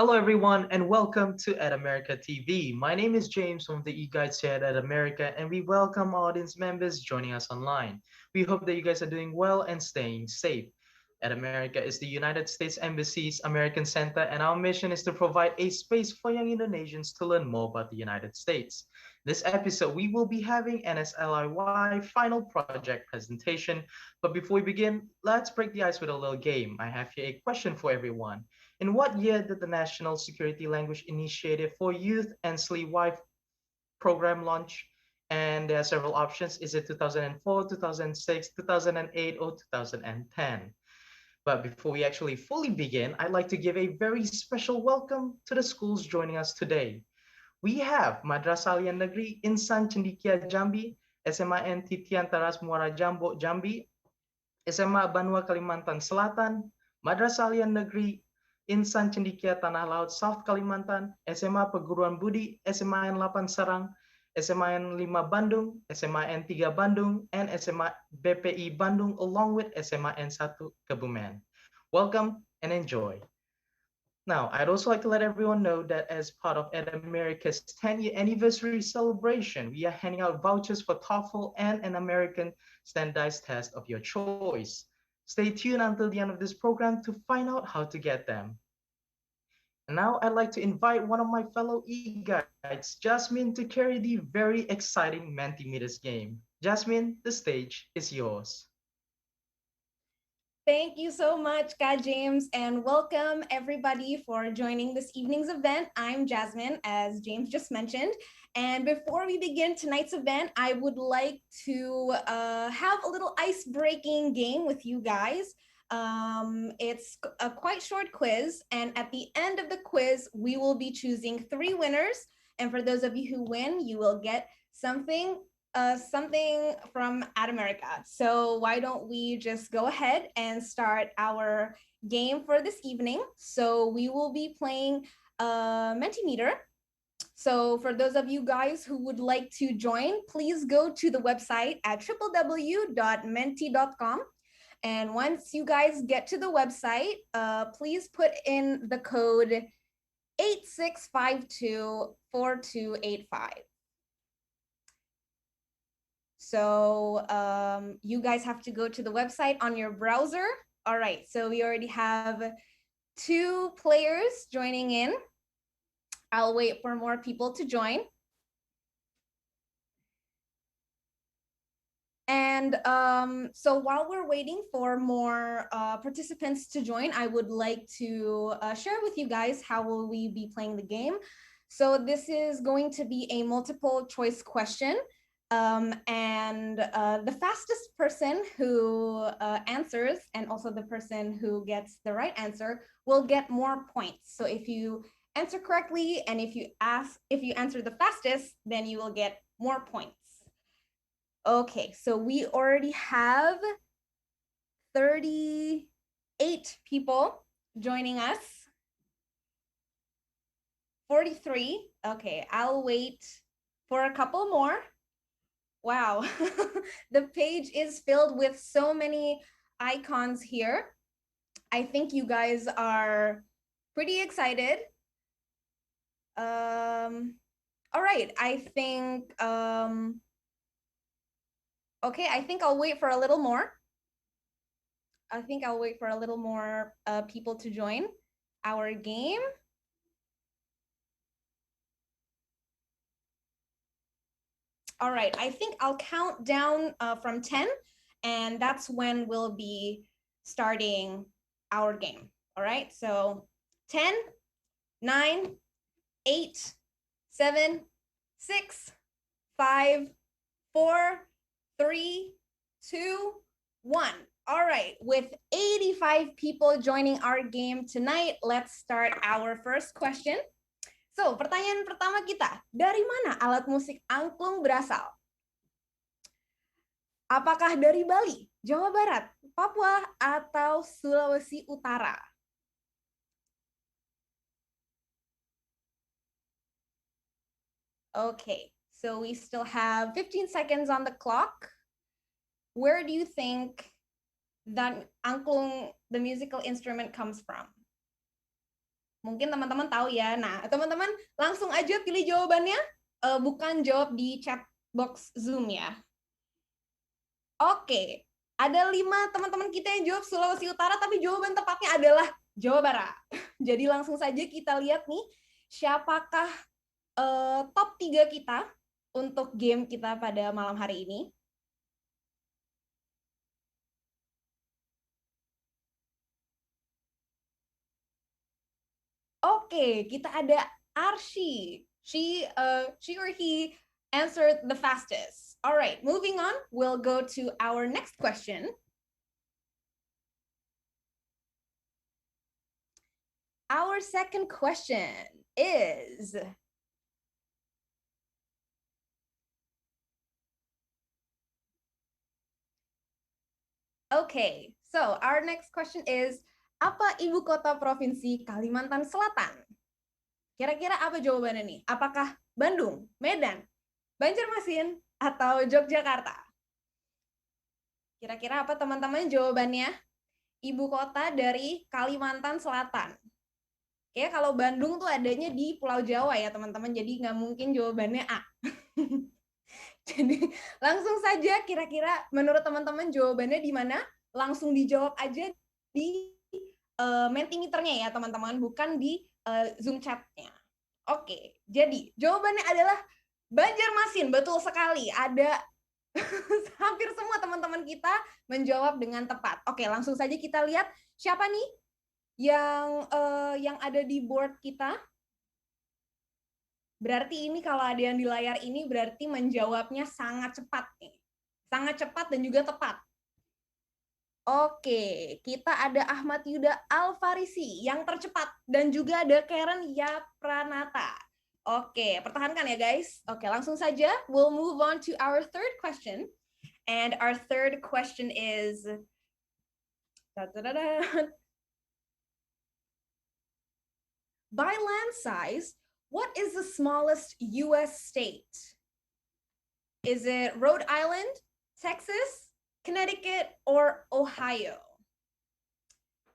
Hello, everyone, and welcome to At America TV. My name is James from the e-guides here at America, and we welcome audience members joining us online. We hope that you guys are doing well and staying safe. At America is the United States Embassy's American Center, and our mission is to provide a space for young Indonesians to learn more about the United States. This episode, we will be having NSLI-Y final project presentation. But before we begin, let's break the ice with a little game. I have here a question for everyone. In what year did the National Security Language Initiative for Youth NSLI-Y program launch? And there are several options. Is it 2004, 2006, 2008, or 2010? But before we actually fully begin, I'd like to give a very special welcome to the schools joining us today. We have Madrasah Aliyah Negeri Insan Cendekia Jambi, SMAN Titian Taras Muara Jambo Jambi, SMA Banua Kalimantan Selatan, Madrasah Aliyah Negeri Insan Cendekia Tanah Laut South Kalimantan, SMA Perguruan Budi, SMAN 8 Serang, SMAN 5 Bandung, SMAN 3 Bandung, and SMA BPI Bandung, along with SMAN 1 Kebumen. Welcome and enjoy. Now, I'd also like to let everyone know that as part of Ed America's 10-year anniversary celebration, we are handing out vouchers for TOEFL and an American standardized test of your choice. Stay tuned until the end of this program to find out how to get them. And now I'd like to invite one of my fellow e-guides, Jasmine, to carry the very exciting Mentimeters game. Jasmine, the stage is yours. Thank you so much, Kak James, and welcome everybody for joining this evening's event. I'm Jasmine, as James just mentioned. And before we begin tonight's event, I would like to have a little ice-breaking game with you guys. It's a quite short quiz, and at the end of the quiz, we will be choosing 3 winners. And for those of you who win, you will get something from At America. So why don't we just go ahead and start our game for this evening. So we will be playing Mentimeter. So for those of you guys who would like to join, please go to the website at www.menti.com. And once you guys get to the website, please put in the code 86524285. So you guys have to go to the website on your browser. All right, so we already have 2 players joining in. I'll wait for more people to join. And so while we're waiting for more participants to join, I would like to share with you guys how will we be playing the game. So this is going to be a multiple choice question. And the fastest person who answers, and also the person who gets the right answer, will get more points. So if you answer correctly, and if you answer the fastest, then you will get more points. Okay, so we already have 38 people joining us. 43. Okay, I'll wait for a couple more. Wow, the page is filled with so many icons here. I think you guys are pretty excited. All right, I think, okay, I think I'll wait for a little more. I think I'll wait for a little more people to join our game. All right, I think I'll count down from 10, and that's when we'll be starting our game. All right, so 10, 9, 8, 7, 6, 5, 4, 3, 2, 1. All right, with 85 people joining our game tonight, let's start our first question. So, pertanyaan pertama kita, dari mana alat musik angklung berasal? Apakah dari Bali, Jawa Barat, Papua, atau Sulawesi Utara? Okay, so we still have 15 seconds on the clock. Where do you think that angklung, the musical instrument, comes from? Mungkin teman-teman tahu ya. Nah, teman-teman langsung aja pilih jawabannya. Bukan jawab di chat box Zoom ya. Oke, ada 5 teman-teman kita yang jawab Sulawesi Utara, tapi jawaban tepatnya adalah Jawa Barat. Jadi langsung saja kita lihat nih, siapakah top 3 kita untuk game kita pada malam hari ini. Oke, kita ada Arshi. She or he answered the fastest. All right, moving on, we'll go to our next question. Our second question is, okay, so our next question is, apa ibu kota provinsi Kalimantan Selatan? Kira-kira apa jawabannya nih? Apakah Bandung, Medan, Banjarmasin, atau Yogyakarta? Kira-kira apa teman-teman jawabannya? Ibu kota dari Kalimantan Selatan. Kayak kalau Bandung tuh adanya di Pulau Jawa ya teman-teman, jadi nggak mungkin jawabannya A. Jadi langsung saja kira-kira menurut teman-teman jawabannya di mana? Langsung dijawab aja di Mentimeternya ya teman-teman, bukan di Zoom chatnya. Oke, jadi jawabannya adalah Banjarmasin, betul sekali. Ada hampir semua teman-teman kita menjawab dengan tepat. Oke, langsung saja kita lihat siapa nih yang ada di board kita. Berarti ini kalau ada yang di layar ini berarti menjawabnya sangat cepat nih. Sangat cepat dan juga tepat. Oke, kita ada Ahmad Yuda Alfarisi yang tercepat dan juga ada Karen Yapranata. Oke, pertahankan ya guys. Oke, langsung saja we'll move on to our third question. And our third question is by land size, what is the smallest US state? Is it Rhode Island, Texas, Connecticut, or Ohio?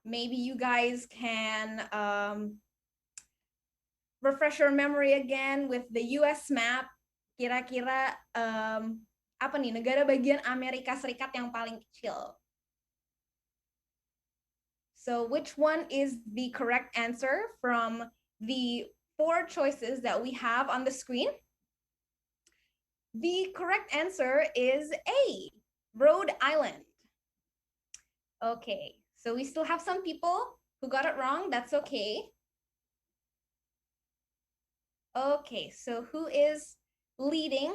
Maybe you guys can refresh your memory again with the US map. Kira-kira apa nih negara bagian Amerika Serikat yang paling kecil? So which one is the correct answer from the 4 choices that we have on the screen? The correct answer is A, Rhode Island. Okay, so we still have some people who got it wrong. That's okay. Okay, so who is leading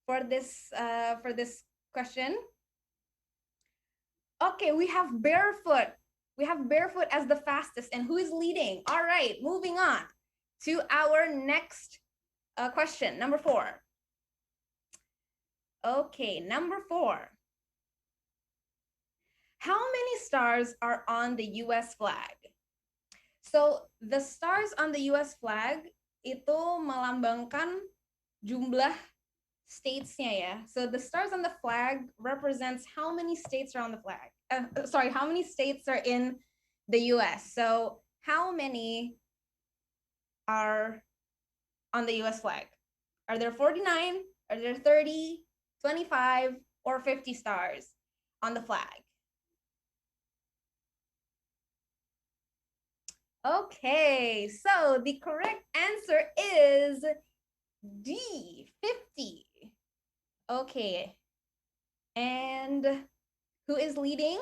for this question? Okay, we have Barefoot. We have Barefoot as the fastest, and who is leading? All right, moving on to our next question, number 4. Okay, number 4. How many stars are on the US flag? So the stars on the US flag itu melambangkan jumlah states-nya ya. So the stars on the flag represents how many states are on the flag. How many states are in the US? So how many are on the US flag? Are there 49? Are there 30, 25, or 50 stars on the flag? Okay, so the correct answer is D, 50. Okay, and who is leading?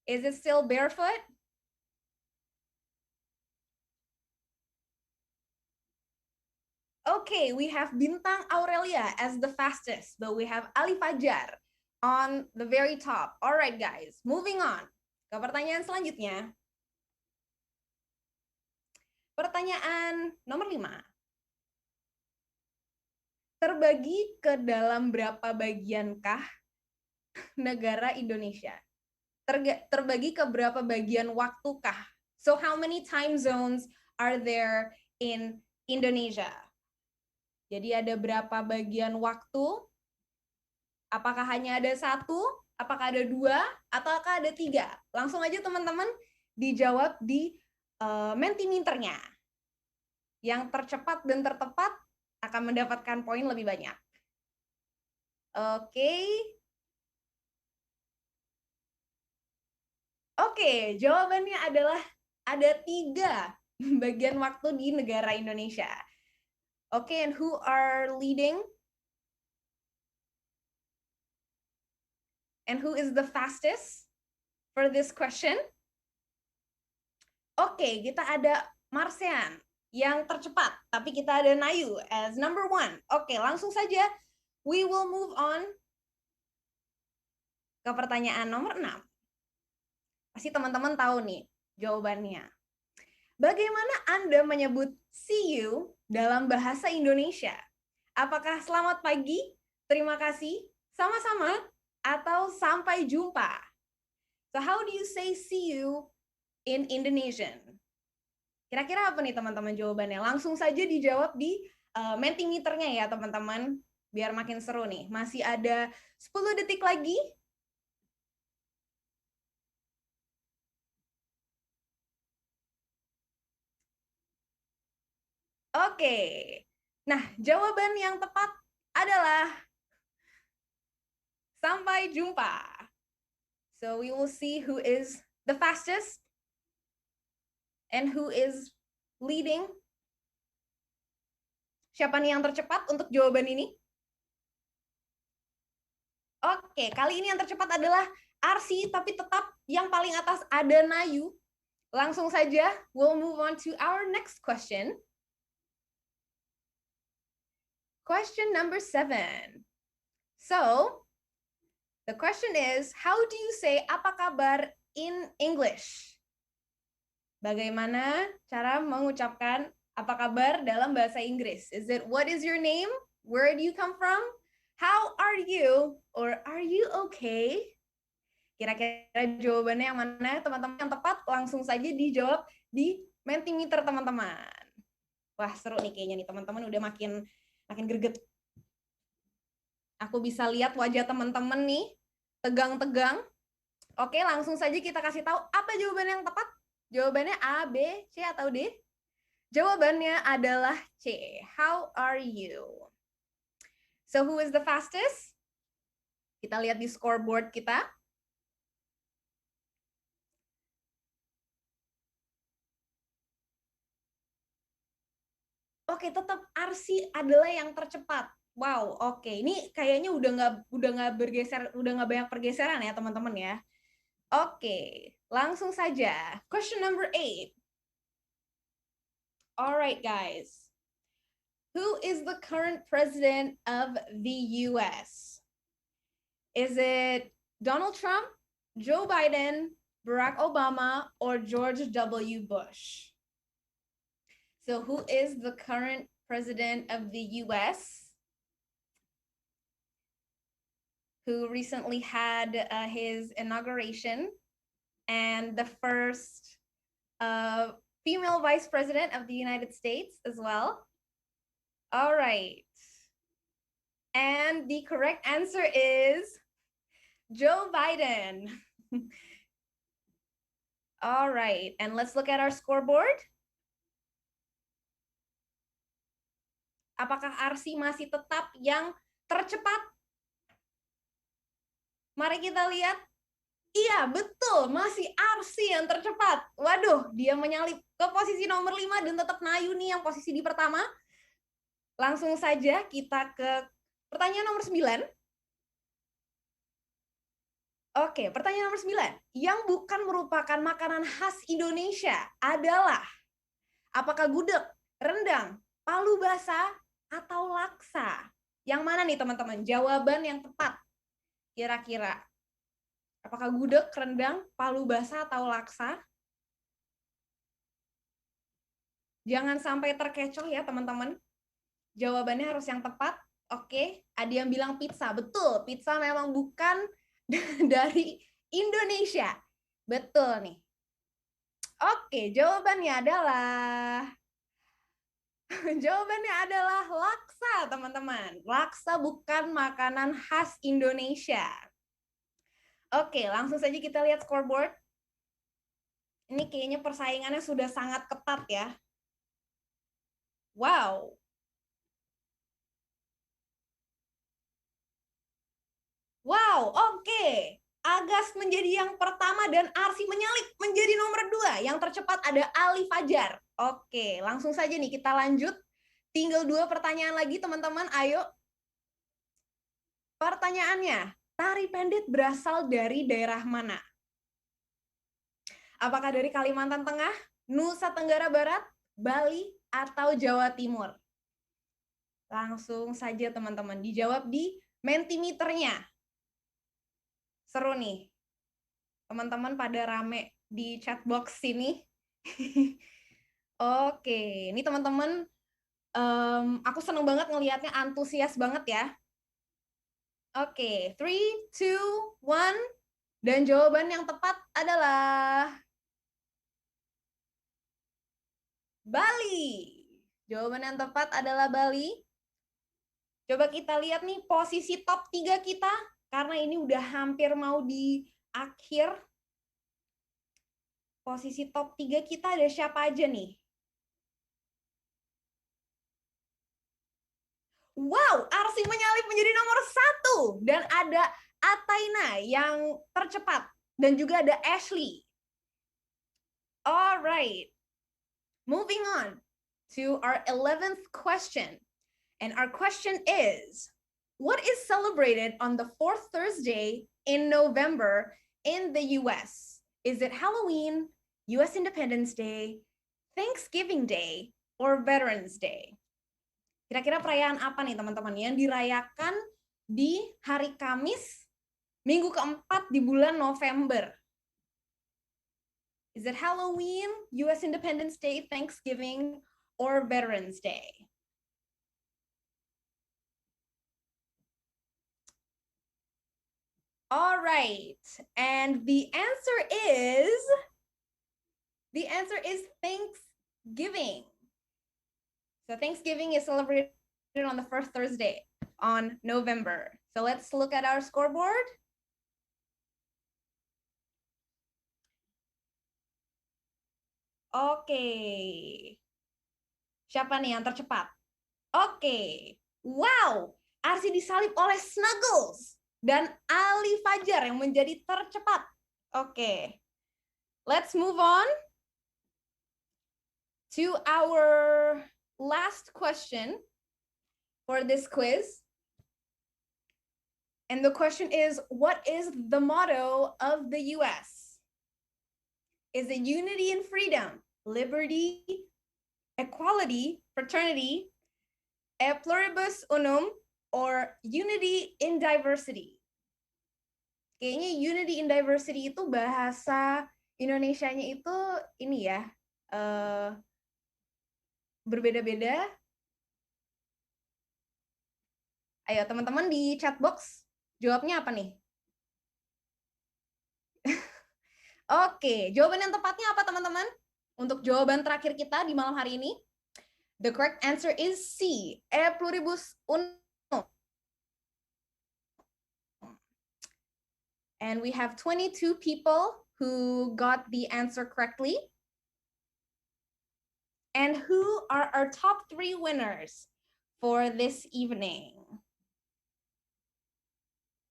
Is it still Barefoot? Okay, we have Bintang Aurelia as the fastest, but we have Ali Fajar on the very top. All right, guys, moving on ke pertanyaan selanjutnya. Pertanyaan nomor 5. Terbagi ke dalam berapa bagiankah negara Indonesia? Terbagi ke berapa bagian waktukah? So how many time zones are there in Indonesia? Jadi ada berapa bagian waktu? Apakah hanya ada 1? Apakah ada 2? Ataukah ada 3? Langsung aja teman-teman dijawab di Mentimeternya. Yang tercepat dan tertepat akan mendapatkan poin lebih banyak. Oke. Oke, jawabannya adalah ada 3 bagian waktu di negara Indonesia. Oke, and who are leading? And who is the fastest for this question? Oke, kita ada Marsean yang tercepat, tapi kita ada Nayu as number 1. Oke, langsung saja we will move on ke pertanyaan nomor 6. Pasti teman-teman tahu nih jawabannya. Bagaimana Anda menyebut see you dalam bahasa Indonesia? Apakah selamat pagi, terima kasih, sama-sama, atau sampai jumpa? So how do you say see you in Indonesian? Kira-kira apa nih teman-teman jawabannya? Langsung saja dijawab di Mentimeternya ya teman-teman, biar makin seru nih. Masih ada 10 detik lagi. Oke. Nah, jawaban yang tepat adalah sampai jumpa. So we will see who is the fastest and who is leading. Siapa nih yang tercepat untuk jawaban ini? Oke, kali ini yang tercepat adalah Arsi, tapi tetap yang paling atas ada Nayu. Langsung saja, we'll move on to our next question. Question number 7. So, the question is, how do you say apa kabar in English? Bagaimana cara mengucapkan apa kabar dalam bahasa Inggris? Is it what is your name? Where do you come from? How are you? Or are you okay? Kira-kira jawabannya yang mana? Teman-teman yang tepat langsung saja dijawab di Mentimeter teman-teman. Wah, seru nih kayaknya nih teman-teman udah makin greget. Aku bisa lihat wajah teman-teman nih tegang-tegang. Oke, langsung saja kita kasih tahu apa jawaban yang tepat. Jawabannya A, B, C, atau D? Jawabannya adalah C. How are you? So who is the fastest? Kita lihat di scoreboard kita. Oke, tetap Arsi adalah yang tercepat. Wow, oke. Ini kayaknya udah nggak bergeser, udah nggak banyak pergeseran ya teman-teman ya. Oke, langsung saja. Question number 8. Alright guys. Who is the current president of the US? Is it Donald Trump, Joe Biden, Barack Obama, or George W. Bush? So who is the current president of the US? Who recently had his inauguration and the first female vice president of the United States as well. All right. And the correct answer is Joe Biden. All right. And let's look at our scoreboard. Apakah Arsi masih tetap yang tercepat? Mari kita lihat. Iya, betul. Masih Arsi yang tercepat. Waduh, dia menyalip ke posisi nomor 5 dan tetap Nayu nih yang posisi di pertama. Langsung saja kita ke pertanyaan nomor 9. Oke, pertanyaan nomor 9. Yang bukan merupakan makanan khas Indonesia adalah apakah gudeg, rendang, palu basah, atau laksa? Yang mana nih teman-teman? Jawaban yang tepat. Kira-kira. Apakah gudeg, rendang, palu basah, atau laksa? Jangan sampai terkecoh ya teman-teman. Jawabannya harus yang tepat. Oke, ada yang bilang pizza. Betul, pizza memang bukan dari Indonesia. Betul nih. Oke, jawabannya adalah laksa, teman-teman. Laksa bukan makanan khas Indonesia. Oke, langsung saja kita lihat scoreboard. Ini kayaknya persaingannya sudah sangat ketat ya. Wow. Wow, oke. Agas menjadi yang pertama dan Arsi menyalip menjadi nomor 2. Yang tercepat ada Ali Fajar. Oke, langsung saja nih kita lanjut. Tinggal 2 pertanyaan lagi teman-teman, ayo. Pertanyaannya, tari pendek berasal dari daerah mana? Apakah dari Kalimantan Tengah, Nusa Tenggara Barat, Bali, atau Jawa Timur? Langsung saja teman-teman, dijawab di Mentimeternya. Seru nih. Teman-teman pada rame di chat box sini. Oke, ini teman-teman, aku seneng banget ngelihatnya, antusias banget ya. Oke, 3, 2, 1. Dan jawaban yang tepat adalah Bali. Jawaban yang tepat adalah Bali. Coba kita lihat nih posisi top 3 kita, karena ini udah hampir mau di akhir. Posisi top 3 kita ada siapa aja nih? Wow, Arsi menyalip menjadi nomor 1. Dan ada Ataina yang tercepat. Dan juga ada Ashley. Alright. Moving on to our 11th question. And our question is, what is celebrated on the 4th Thursday in November in the US? Is it Halloween, US Independence Day, Thanksgiving Day, or Veterans Day? Kira-kira perayaan apa nih teman-teman yang dirayakan di hari Kamis, minggu keempat di bulan November? Is it Halloween, US Independence Day, Thanksgiving, or Veterans Day? All right, and the answer is Thanksgiving. So Thanksgiving is celebrated on the first Thursday on November. So let's look at our scoreboard. Oke. Siapa nih yang tercepat? Oke. Wow, Arsi disalip oleh Snuggles dan Ali Fajar yang menjadi tercepat. Oke. Let's move on to our last question for this quiz. And the question is, what is the motto of the US? Is it unity and freedom, liberty, equality, fraternity, e pluribus unum, or unity in diversity? Kayaknya unity in diversity itu bahasa Indonesianya itu ini ya, berbeda-beda. Ayo teman-teman di chat box, jawabnya apa nih? Oke, jawaban yang tepatnya apa teman-teman? Untuk jawaban terakhir kita di malam hari ini, the correct answer is C, e pluribus unum. And we have 22 people who got the answer correctly. And who are our top 3 winners for this evening?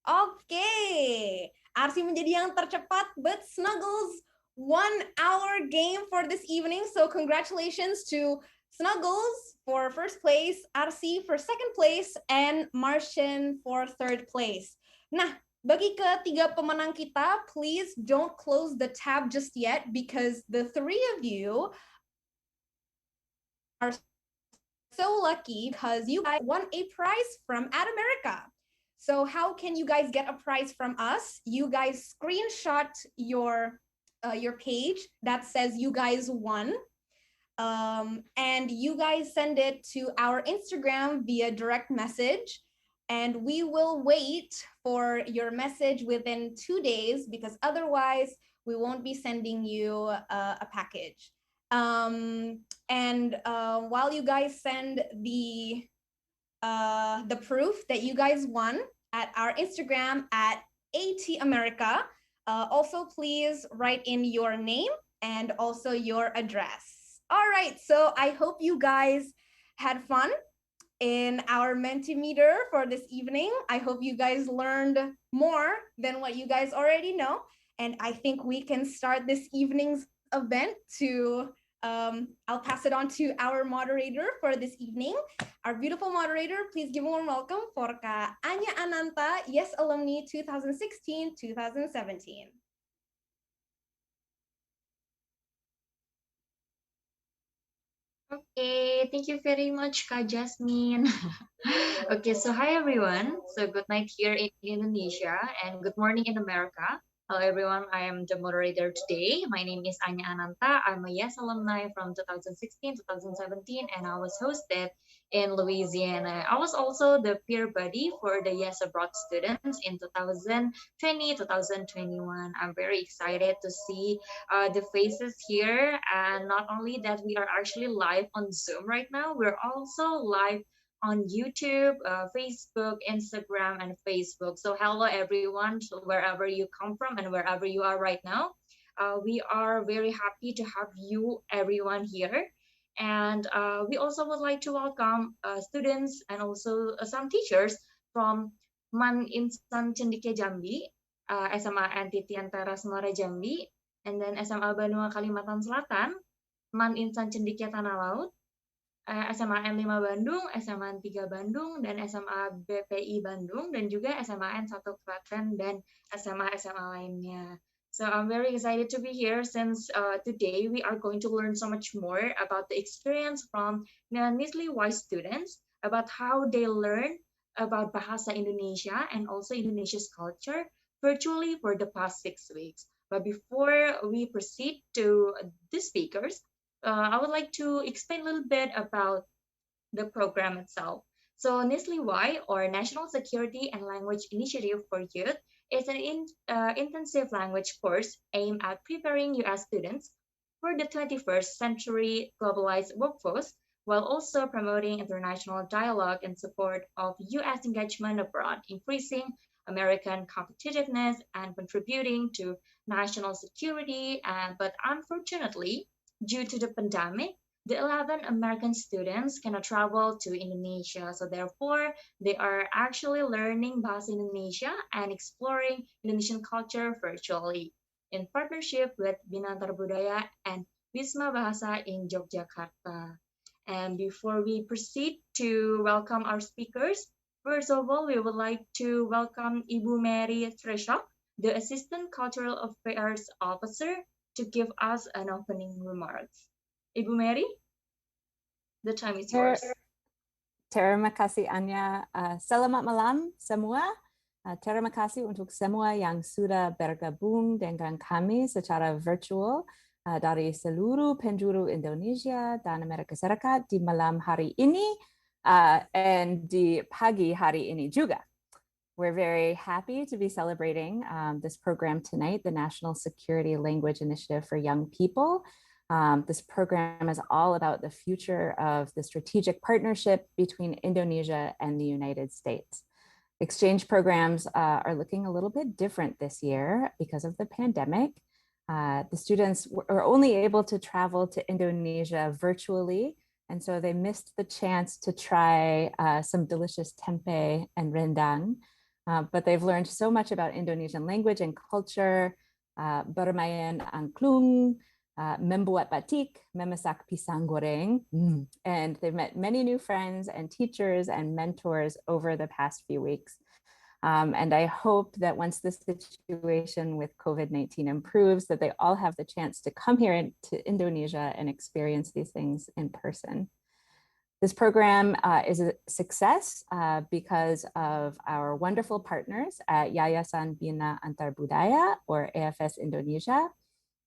Okay, Arsi menjadi yang tercepat, but Snuggles won our game for this evening. So congratulations to Snuggles for first place, Arsi for second place, and Martian for third place. Nah, bagi ketiga pemenang kita, please don't close the tab just yet because the 3 of you are so lucky because you guys won a prize from America. So how can you guys get a prize from us? You guys screenshot your page that says you guys won. And you guys send it to our Instagram via direct message. And we will wait for your message within 2 days because otherwise we won't be sending you a package. And while you guys send the proof that you guys won at our Instagram at AT America, also please write in your name and also your address. All right, so I hope you guys had fun in our Mentimeter for this evening. I hope you guys learned more than what you guys already know. And I think we can start this evening's event to, I'll pass it on to our moderator for this evening. Our beautiful moderator, please give a warm welcome for Kak Anya Ananta, Yes Alumni 2016-2017. Okay, thank you very much, Kak Jasmine. Okay, so hi everyone. So good night here in Indonesia and good morning in America. Hello everyone, I am the moderator today. My name is Anya Ananta. I'm a YES alumni from 2016, 2017, and I was hosted in Louisiana. I was also the peer buddy for the YES abroad students in 2020, 2021. I'm very excited to see the faces here. And not only that, we are actually live on Zoom right now, we're also live on YouTube, Facebook, Instagram, and Facebook. So hello everyone, so wherever you come from and wherever you are right now. We are very happy to have you everyone here. And we also would like to welcome students and also some teachers from Man Insan Cendike Jambi, SMA Antitian Teras Muara Jambi, and then SMA Banua Kalimantan Selatan, Man Insan Cendikia Tanah Laut, SMA N5 Bandung, SMA N3 Bandung, dan SMA BPI Bandung, dan juga SMA N1 Klaten, dan SMA-SMA lainnya. So I'm very excited to be here since today we are going to learn so much more about the experience from NSLI-Y students, about how they learn about Bahasa Indonesia and also Indonesia's culture virtually for the past 6 weeks. But before we proceed to the speakers, I would like to explain a little bit about the program itself. So NSLI-Y, or National Security and Language Initiative for Youth, is an intensive language course aimed at preparing U.S. students for the 21st century globalized workforce, while also promoting international dialogue and support of U.S. engagement abroad, increasing American competitiveness and contributing to national security. But unfortunately, due to the pandemic, the 11 American students cannot travel to Indonesia. So therefore, they are actually learning Bahasa Indonesia and exploring Indonesian culture virtually in partnership with Binantar Budaya and Wisma Bahasa in Yogyakarta. And before we proceed to welcome our speakers, first of all, we would like to welcome Ibu Mary Treshok, the Assistant Cultural Affairs Officer, to give us an opening remarks. Ibu Mary, the time is yours. Terima kasih Anya. Selamat malam semua. Terima kasih untuk semua yang sudah bergabung dengan kami secara virtual dari seluruh penjuru Indonesia dan Amerika Serikat di malam hari ini and di pagi hari ini juga. We're very happy to be celebrating this program tonight, the National Security Language Initiative for Young People. This program is all about the future of the strategic partnership between Indonesia and the United States. Exchange programs are looking a little bit different this year because of the pandemic. The students were only able to travel to Indonesia virtually, and so they missed the chance to try some delicious tempeh and rendang. But they've learned so much about Indonesian language and culture, bermain angklung, membuat batik, memasak pisang goreng, and they've met many new friends and teachers and mentors over the past few weeks. And I hope that once the situation with COVID-19 improves, that they all have the chance to come here to Indonesia and experience these things in person. This program is a success because of our wonderful partners at Yayasan Bina Antar Budaya, or AFS Indonesia.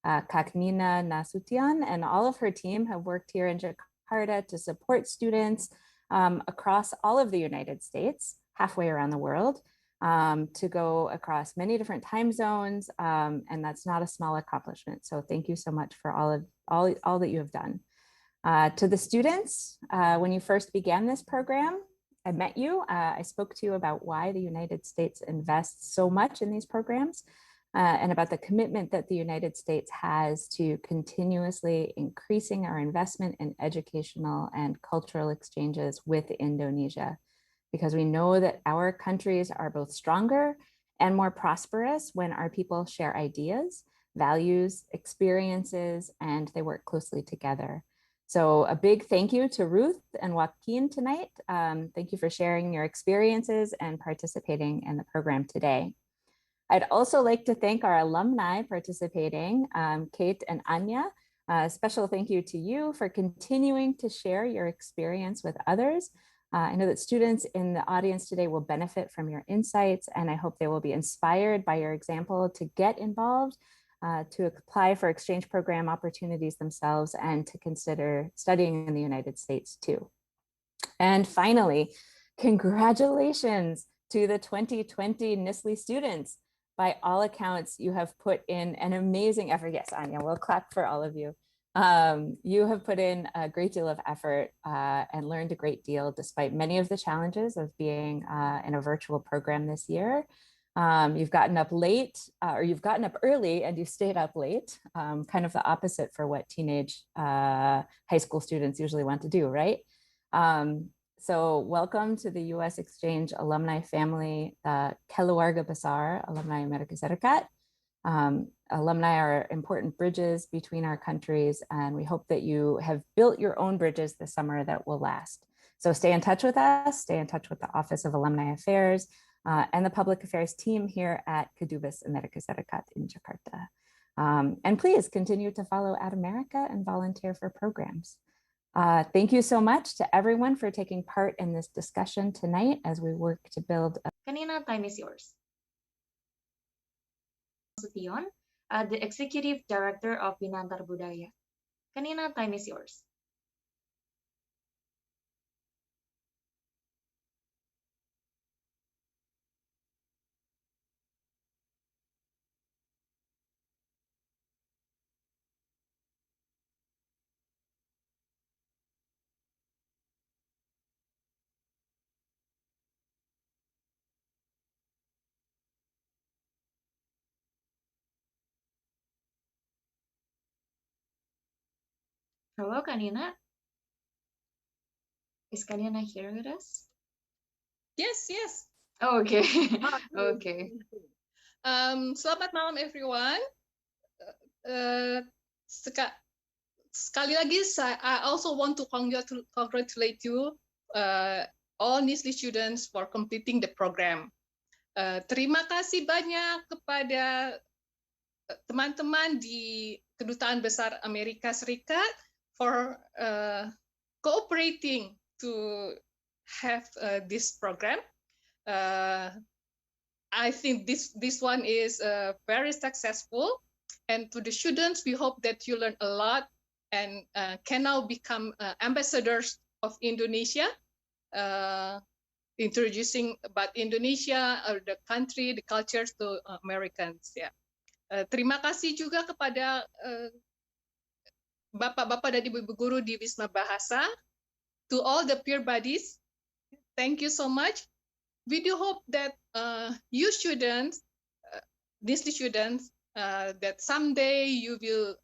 Kak Nina Nasution and all of her team have worked here in Jakarta to support students across all of the United States, halfway around the world, to go across many different time zones, and that's not a small accomplishment. So thank you so much for all that you have done. To the students, when you first began this program, I met you. I spoke to you about why the United States invests so much in these programs. and about the commitment that the United States has to continuously increasing our investment in educational and cultural exchanges with Indonesia, because we know that our countries are both stronger and more prosperous when our people share ideas, values, experiences, and they work closely together. So a big thank you to Ruth and Joaquin tonight. Thank you for sharing your experiences and participating in the program today. I'd also like to thank our alumni participating, Kate and Anya. Special thank you to you for continuing to share your experience with others. I know that students in the audience today will benefit from your insights, and I hope they will be inspired by your example to get involved, to apply for exchange program opportunities themselves, and to consider studying in the United States too. And finally, congratulations to the 2020 NSLI students. By all accounts, you have put in an amazing effort. Yes, Anya, we'll clap for all of you. You have put in a great deal of effort and learned a great deal despite many of the challenges of being in a virtual program this year. You've gotten up late, or you've gotten up early and you stayed up late, kind of the opposite for what teenage high school students usually want to do, right? So welcome to the U.S. Exchange alumni family, Keluarga Besar Alumni Amerika Serikat. Alumni are important bridges between our countries, and we hope that you have built your own bridges this summer that will last. So stay in touch with us, stay in touch with the Office of Alumni Affairs and the Public Affairs team here at Kedubes Amerika Serikat in Jakarta. And please continue to follow At America and volunteer for programs. Thank you so much to everyone for taking part in this discussion tonight as we work to build. Kanina, time is yours. Sution, the Executive Director of Binantar Budaya. Kanina, time is yours. Hello, Kanina. Is Kanina here with us? Yes, yes. Oh, okay. Okay. Selamat malam everyone. Sekali lagi, I also want to congratulate you, all NSLI students, for completing the program. Terima kasih banyak kepada teman-teman di Kedutaan Besar Amerika Serikat for cooperating to have this program. I think this one is very successful, and to the students, we hope that you learn a lot and can now become ambassadors of Indonesia, introducing about Indonesia or the country, the culture to Americans. Yeah. Terima kasih juga kepada bapak-bapak dan ibu-ibu guru di Wisma Bahasa, to all the peer buddies. Thank you so much. We do hope that you students, NSLI students, that someday you will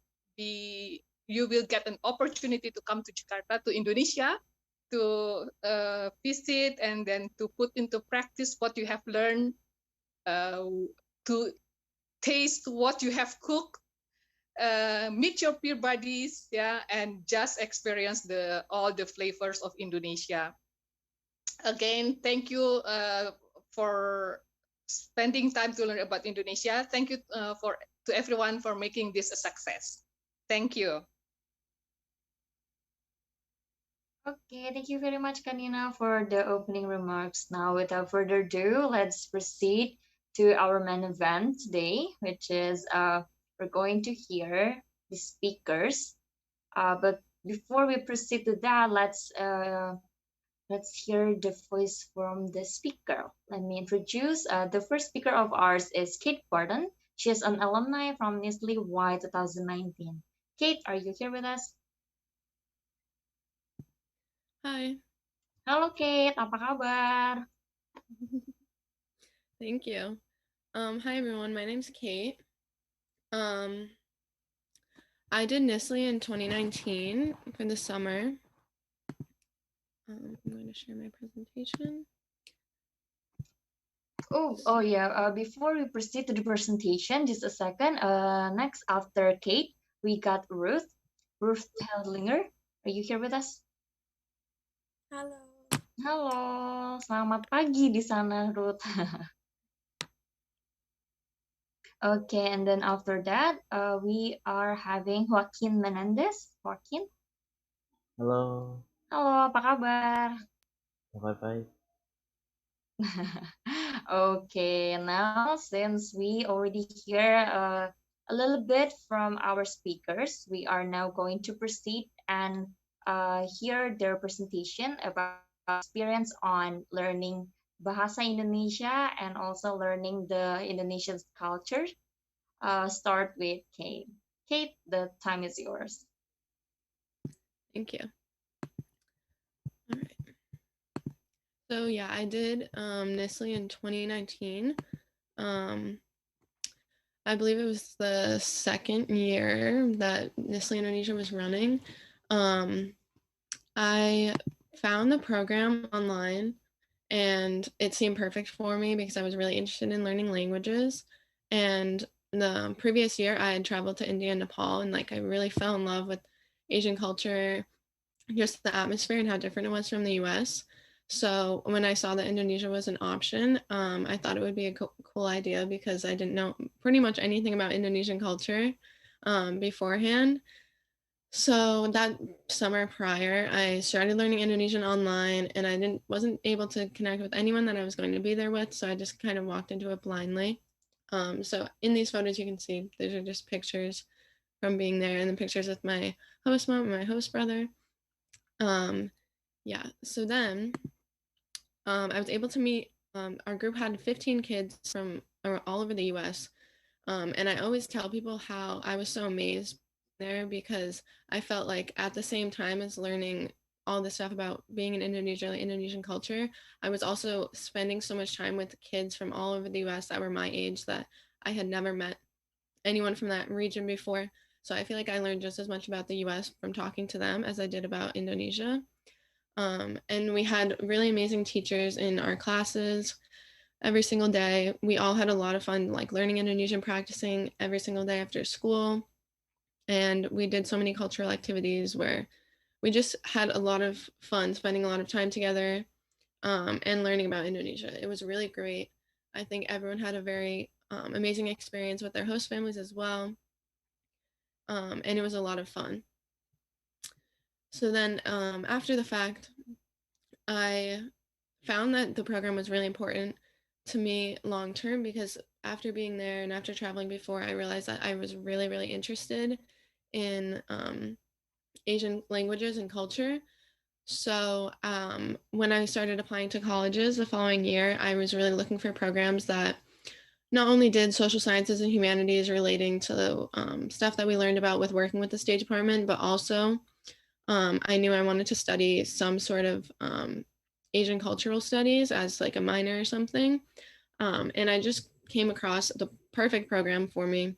get an opportunity to come to Jakarta, to Indonesia, to visit and then to put into practice what you have learned, to taste what you have cooked, meet your peer buddies, yeah, and just experience all the flavors of Indonesia. Again, thank you for spending time to learn about Indonesia. Thank you to everyone for making this a success. Thank you. Okay, thank you very much, Kanina, for the opening remarks. Now, without further ado, let's proceed to our main event today, which is we're going to hear the speakers. But before we proceed to that, let's hear the voice from the speaker. Let me introduce the first speaker of ours is Kate Barton. She is an alumni from NSLI-Y 2019. Kate, are you here with us? Hi. Halo Kate, apa kabar? Thank you. Hi everyone, my name's Kate. I did NSLI in 2019 for the summer. I'm going to share my presentation. Oh yeah. Before we proceed to the presentation, just a second. Next after Kate, we got Ruth. Ruth Hellinger. Are you here with us? Halo. Halo, selamat pagi di sana, Ruth. Okay, and then after that, we are having Joaquin Menendez. Joaquin. Halo, Halo, apa kabar? kabar baik. Okay, now since we already hear a little bit from our speakers, we are now going to proceed and hear their presentation about experience on learning Bahasa Indonesia and also learning the Indonesian culture. Start with Kate. Kate, the time is yours. Thank you. All right. So yeah, I did NSLI in 2019. I believe it was the second year that NSLI Indonesia was running. I found the program online and it seemed perfect for me because I was really interested in learning languages. And the previous year I had traveled to India and Nepal, and like I really fell in love with Asian culture, just the atmosphere and how different it was from the US. So when I saw that Indonesia was an option, I thought it would be a cool idea because I didn't know pretty much anything about Indonesian culture beforehand. So that summer prior, I started learning Indonesian online, and I wasn't able to connect with anyone that I was going to be there with. So I just kind of walked into it blindly. So in these photos, you can see these are just pictures from being there, and the pictures with my host mom and my host brother. Yeah. So then I was able to meet. Our group had 15 kids from all over the U.S. And I always tell people how I was so amazed there because I felt like at the same time as learning all this stuff about being in Indonesia, like Indonesian culture, I was also spending so much time with kids from all over the US that were my age that I had never met anyone from that region before. So I feel like I learned just as much about the US from talking to them as I did about Indonesia. And we had really amazing teachers in our classes every single day. We all had a lot of fun, like learning Indonesian, practicing every single day after school. And we did so many cultural activities where we just had a lot of fun spending a lot of time together and learning about Indonesia. It was really great. I think everyone had a very amazing experience with their host families as well. And it was a lot of fun. So then after the fact, I found that the program was really important to me long term because after being there and after traveling before, I realized that I was really, really interested in Asian languages and culture. So when I started applying to colleges the following year, I was really looking for programs that not only did social sciences and humanities relating to stuff that we learned about with working with the State Department, but also I knew I wanted to study some sort of Asian cultural studies as like a minor or something. And I just came across the perfect program for me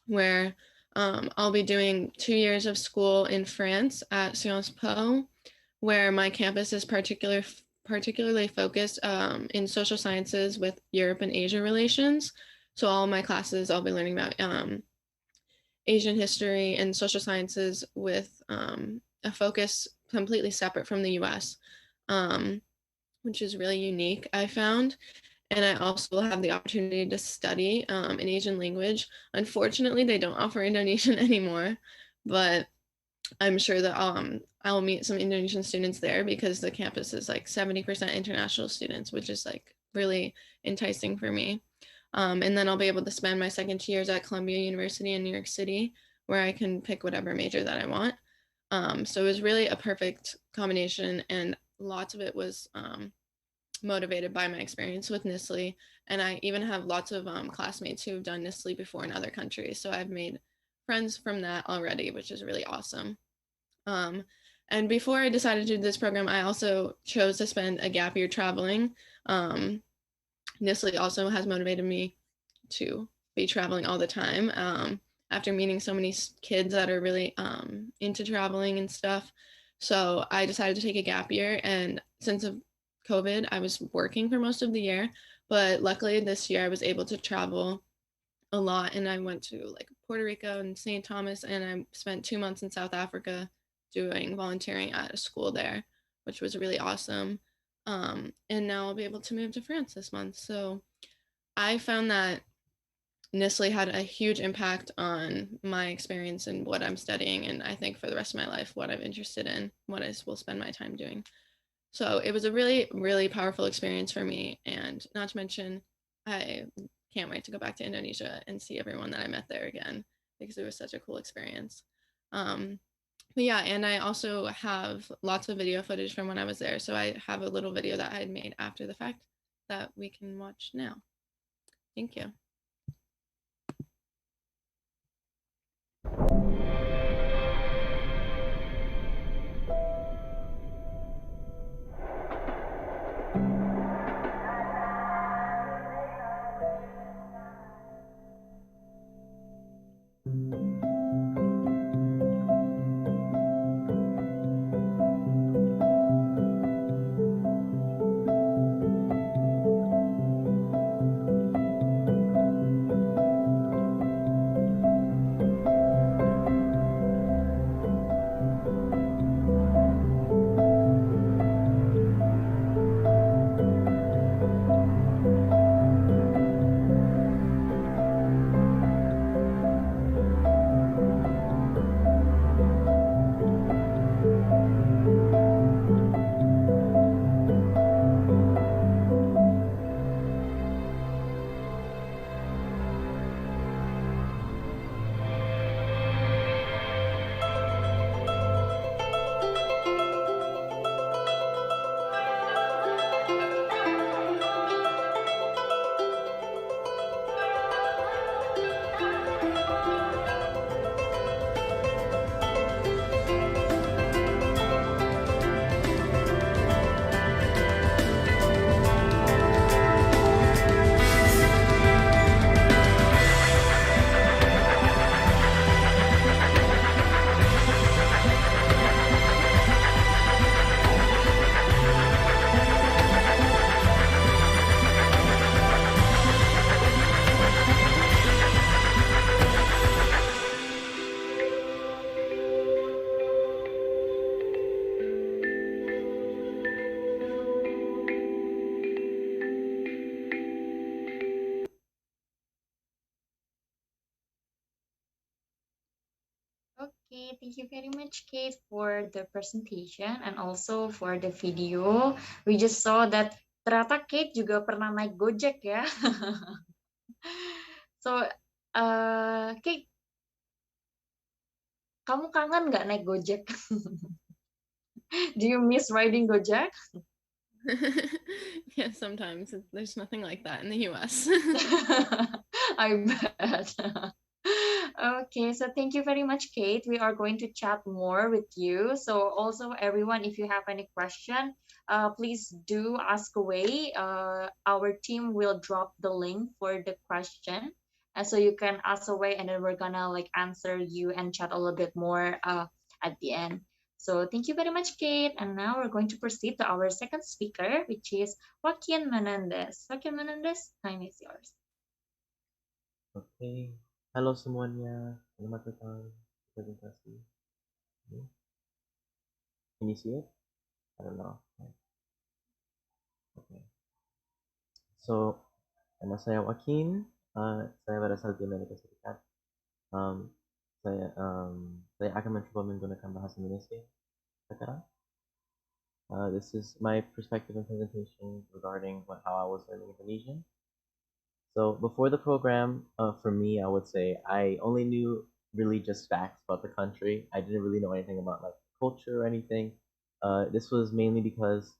where I'll be doing 2 years of school in France at Sciences Po, where my campus is particularly focused in social sciences with Europe and Asia relations. So all my classes, I'll be learning about Asian history and social sciences with a focus completely separate from the US, which is really unique, I found. And I also have the opportunity to study an Asian language. Unfortunately, they don't offer Indonesian anymore, but I'm sure that I'll meet some Indonesian students there because the campus is like 70% international students, which is like really enticing for me. And then I'll be able to spend my second 2 years at Columbia University in New York City, where I can pick whatever major that I want. So it was really a perfect combination, and lots of it was motivated by my experience with NSLI. And I even have lots of classmates who have done NSLI before in other countries. So I've made friends from that already, which is really awesome. And before I decided to do this program, I also chose to spend a gap year traveling. NSLI also has motivated me to be traveling all the time. After meeting so many kids that are really into traveling and stuff. So I decided to take a gap year. And since of COVID, I was working for most of the year. But luckily this year I was able to travel a lot. And I went to like Puerto Rico and St. Thomas. And I spent 2 months in South Africa doing volunteering at a school there, which was really awesome. And now I'll be able to move to France this month. So I found that NSLI had a huge impact on my experience and what I'm studying, and I think for the rest of my life, what I'm interested in, what I will spend my time doing. So it was a really, really powerful experience for me, and not to mention, I can't wait to go back to Indonesia and see everyone that I met there again because it was such a cool experience. But yeah, and I also have lots of video footage from when I was there. So I have a little video that I had made after the fact that we can watch now. Thank you. Okay, thank you very much, Kate, for the presentation and also for the video. We just saw that ternyata Kate juga pernah naik Gojek ya. So, Kate, kamu kangen nggak naik Gojek? Do you miss riding Gojek? Yeah, sometimes there's nothing like that in the US. I bet. Okay, so thank you very much, Kate. We are going to chat more with you. So also everyone, if you have any question, please do ask away. Our team will drop the link for the question. So you can ask away and then we're gonna like answer you and chat a little bit more at the end. So thank you very much, Kate. And now we're going to proceed to our second speaker, which is Joaquin Menendez. Joaquin Menendez, time is yours. Oke, halo semuanya, selamat datang di presentasi. Can you see it? I don't know. Okay. So, nama saya Joaquin. Saya berasal dari Amerika Serikat. Um, saya akan mencoba menggunakan bahasa Indonesia sekarang. This is my perspective and presentation regarding how I was learning Indonesian. So before the program, for me, I would say I only knew really just facts about the country. I didn't really know anything about like culture or anything. This was mainly because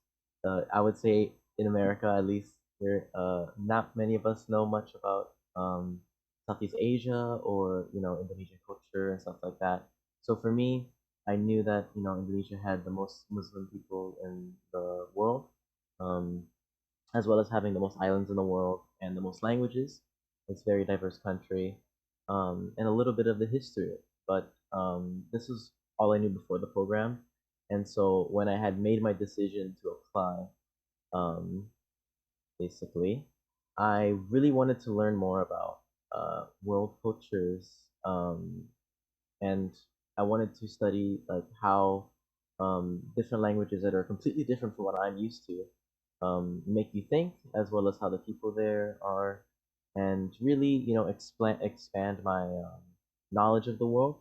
I would say in America, at least, there not many of us know much about Southeast Asia or Indonesian culture and stuff like that. So for me, I knew that Indonesia had the most Muslim people in the world. As well as having the most islands in the world and the most languages. It's a very diverse country, and a little bit of the history. But this is all I knew before the program, and so when I had made my decision to apply, um, basically, I really wanted to learn more about world cultures, and I wanted to study like how different languages that are completely different from what I'm used to make you think, as well as how the people there are, and really, expand my knowledge of the world.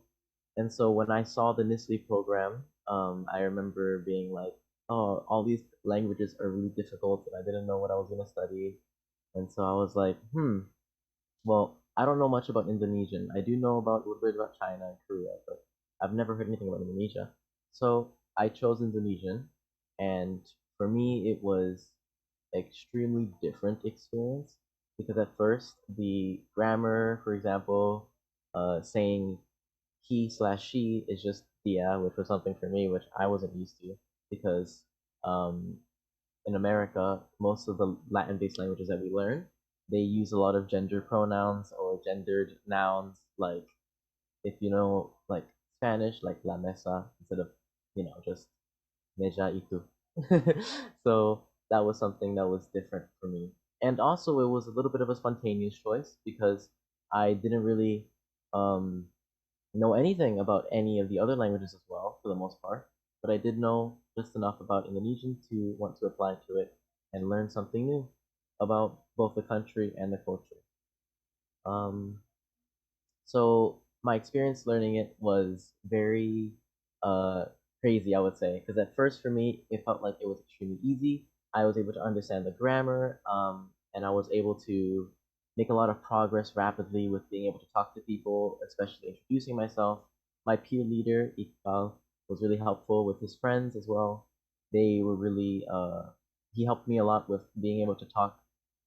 And so when I saw the NSLI program, I remember being like, oh, all these languages are really difficult, and I didn't know what I was going to study. And so I was like, well, I don't know much about Indonesian. I do know about a little bit about China and Korea, but I've never heard anything about Indonesia. So I chose Indonesian, and for me, it was extremely different experience because at first the grammar, for example, saying he/she is just dia, which was something for me which I wasn't used to because um, in America, most of the Latin-based languages that we learn, they use a lot of gender pronouns or gendered nouns. Like if you know, like Spanish, like la mesa instead of just meja itu. So that was something that was different for me, and also it was a little bit of a spontaneous choice because I didn't really um, know anything about any of the other languages as well, for the most part, but I did know just enough about Indonesian to want to apply to it and learn something new about both the country and the culture. Um, so my experience learning it was very uh, crazy, I would say, because at first for me it felt like it was extremely easy. I was able to understand the grammar, and I was able to make a lot of progress rapidly with being able to talk to people, especially introducing myself. My peer leader, Iqbal, was really helpful with his friends as well. They were really he helped me a lot with being able to talk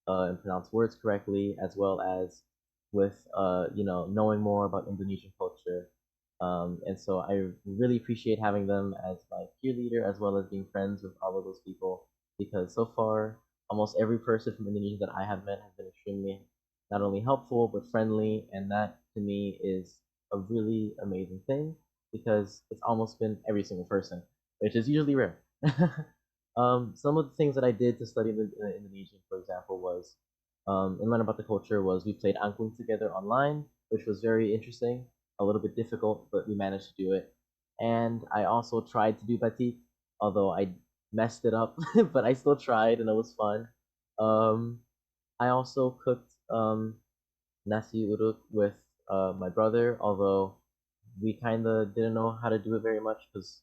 and pronounce words correctly, as well as with knowing more about Indonesian culture. And so I really appreciate having them as my peer leader, as well as being friends with all of those people, because so far almost every person from Indonesia that I have met has been extremely not only helpful but friendly, and that to me is a really amazing thing because it's almost been every single person, which is usually rare. Some of the things that I did to study the Indonesian, for example, was and learn about the culture was we played angklung together online, which was very interesting, a little bit difficult, but we managed to do it. And I also tried to do batik, although I messed it up, but I still tried and it was fun. Um, I also cooked nasi uruk with my brother, although we kind of didn't know how to do it very much because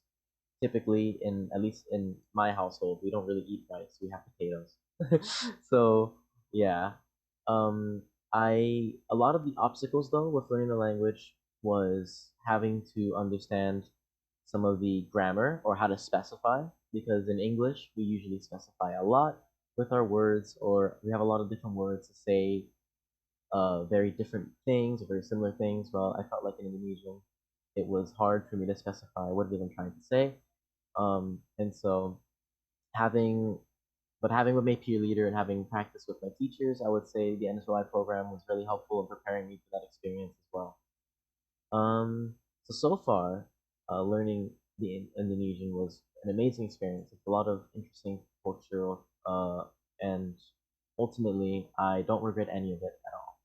typically in at least in my household we don't really eat rice, we have potatoes. So yeah, I a lot of the obstacles though with learning the language was having to understand some of the grammar or how to specify, because in English we usually specify a lot with our words, or we have a lot of different words to say very different things or very similar things. Well, I felt like in Indonesian it was hard for me to specify what it is I'm trying to say. And so having, having with my peer leader and having practice with my teachers, I would say the NSLI program was really helpful in preparing me for that experience as well. So far, learning the Indonesian was an amazing experience. It's a lot of interesting cultural, and ultimately, I don't regret any of it at all.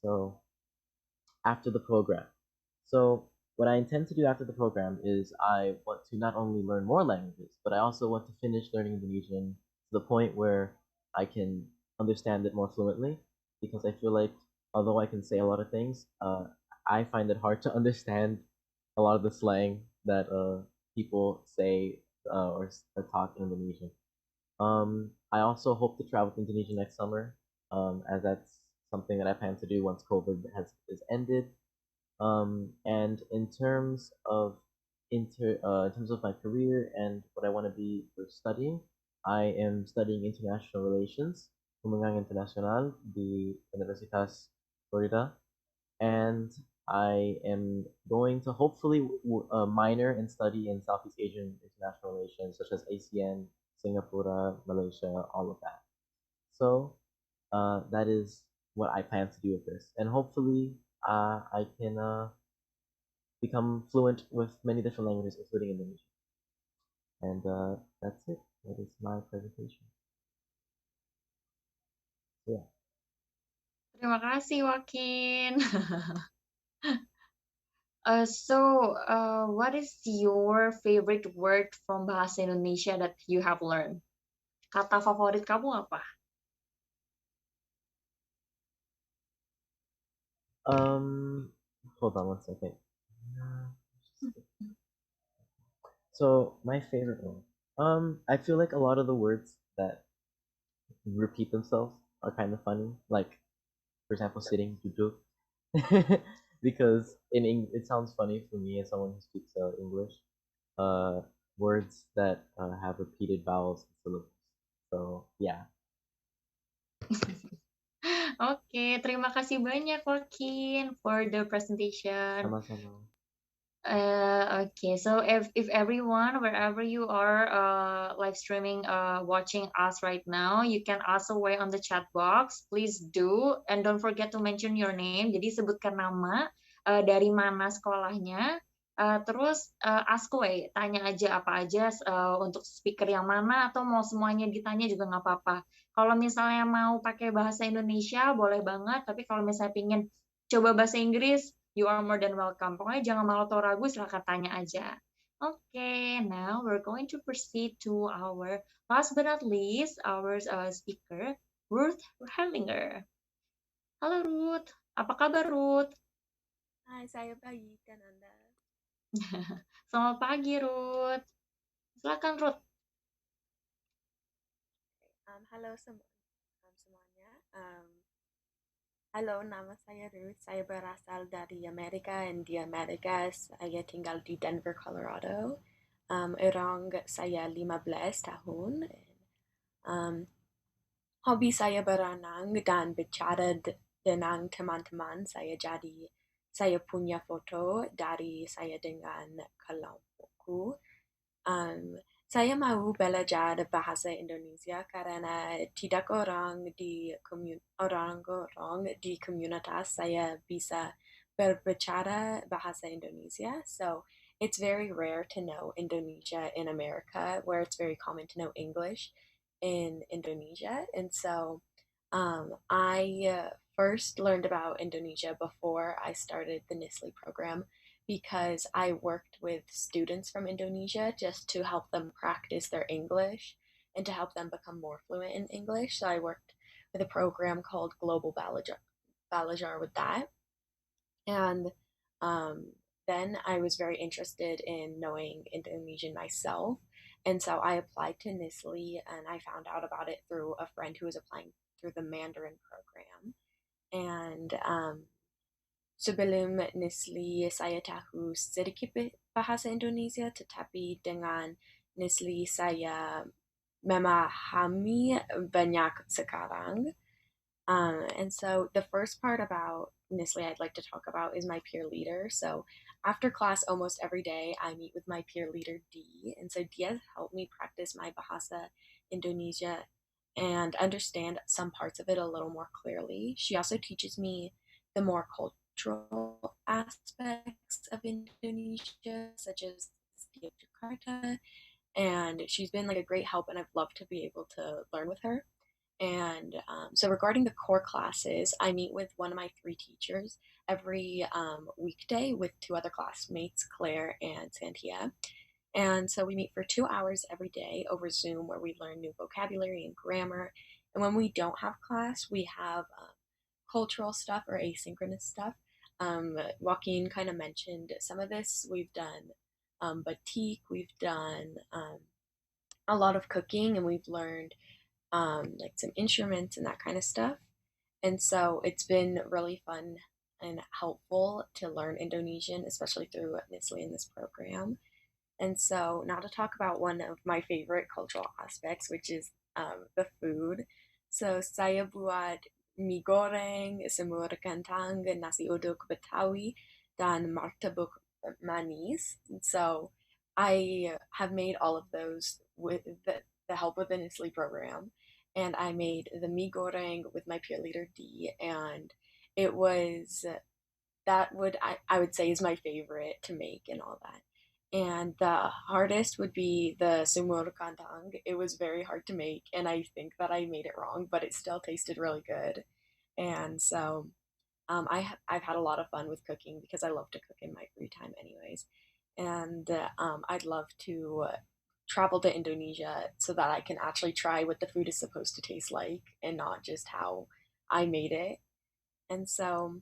So after the program. So what I intend to do after the program is I want to not only learn more languages, but I also want to finish learning Indonesian to the point where I can understand it more fluently, because I feel like although I can say a lot of things, I find it hard to understand a lot of the slang that people say or talk in Indonesian. I also hope to travel to Indonesia next summer, as that's something that I plan to do once COVID has is ended. And in terms of my career and what I want to be for studying, I am studying international relations, Hubungan Internasional di Universitas Florida, and I am going to hopefully minor and study in Southeast Asian international relations, such as ASEAN, Singapore, Malaysia, all of that. So that is what I plan to do with this, and hopefully I can become fluent with many different languages, including Indonesian. And that's it. That is my presentation. Yeah. Terima kasih, Joaquin. What is your favorite word from Bahasa Indonesia that you have learned? Kata favorit kamu apa? Hold on one second. So my favorite one. I feel like a lot of the words that repeat themselves are kind of funny. Like, for example, sitting, duduk, because it sounds funny for me as someone who speaks English. Words that have repeated vowels and syllables. So yeah. Oke, terima kasih banyak Joaquin for the presentation. Sama-sama. Okay, so if everyone, wherever you are live streaming, watching us right now, you can also write on the chat box. Please do, and don't forget to mention your name. Jadi sebutkan nama, dari mana sekolahnya, terus ask away, tanya aja apa aja untuk speaker yang mana, atau mau semuanya ditanya juga nggak apa-apa. Kalau misalnya mau pakai bahasa Indonesia, boleh banget. Tapi kalau misalnya pingin coba bahasa Inggris, you are more than welcome. Pokoknya jangan malu atau ragu, silahkan tanya aja. Okay, now we're going to proceed to our last but not least, our speaker, Ruth Herlinger. Halo Ruth, apa kabar Ruth? Hai, saya baik dan Anda? Selamat pagi Ruth. Silakan Ruth. Halo semuanya. Halo, nama saya Ruth. Saya berasal dari Amerika, dan di Amerika saya tinggal di Denver, Colorado. Orang saya 15 tahun. Hobi saya berenang dan bicara dengan teman-teman saya. Jadi saya punya foto dari saya dengan kelompokku. Saya mau belajar bahasa Indonesia karena tidak orang di komunitas saya bisa berbicara bahasa Indonesia. So it's very rare to know Indonesia in America, where it's very common to know English in Indonesia. And so I first learned about Indonesia before I started the NSLI program, because I worked with students from Indonesia just to help them practice their English and to help them become more fluent in English. So I worked with a program called Global Balajar with that. And then I was very interested in knowing Indonesian myself. And so I applied to NSLI, and I found out about it through a friend who was applying through the Mandarin program. And sebelum NSLI saya tahu sedikit bahasa Indonesia, tetapi dengan NSLI saya memahami banyak sekarang. And so the first part about NSLI I'd like to talk about is my peer leader. So after class, almost every day, I meet with my peer leader, Dee. And so Dee has helped me practice my Bahasa Indonesia and understand some parts of it a little more clearly. She also teaches me the more cultural aspects of Indonesia, such as the city of Jakarta. And she's been like a great help, and I've loved to be able to learn with her. And so regarding the core classes, I meet with one of my 3 teachers every weekday with 2 other classmates, Claire and Santia. And so we meet for 2 hours every day over Zoom, where we learn new vocabulary and grammar. And when we don't have class, we have cultural stuff or asynchronous stuff. Joaquin kind of mentioned some of this. We've done batik, we've done a lot of cooking, and we've learned like some instruments and that kind of stuff. And so it's been really fun and helpful to learn Indonesian, especially through NSLI in this program. And so now to talk about one of my favorite cultural aspects, which is the food. So saya buat mie goreng, semur kentang, nasi uduk Betawi, dan martabak manis. And so I have made all of those with the help of the NSLI program. and I made the mee goreng with my peer leader D, and it was I would say is my favorite to make and all that. And the hardest would be the sumur kantang. It was very hard to make, and I think that I made it wrong, but it still tasted really good. And so I've had a lot of fun with cooking because I love to cook in my free time, anyways. And I'd love to travel to Indonesia so that I can actually try what the food is supposed to taste like and not just how I made it. And so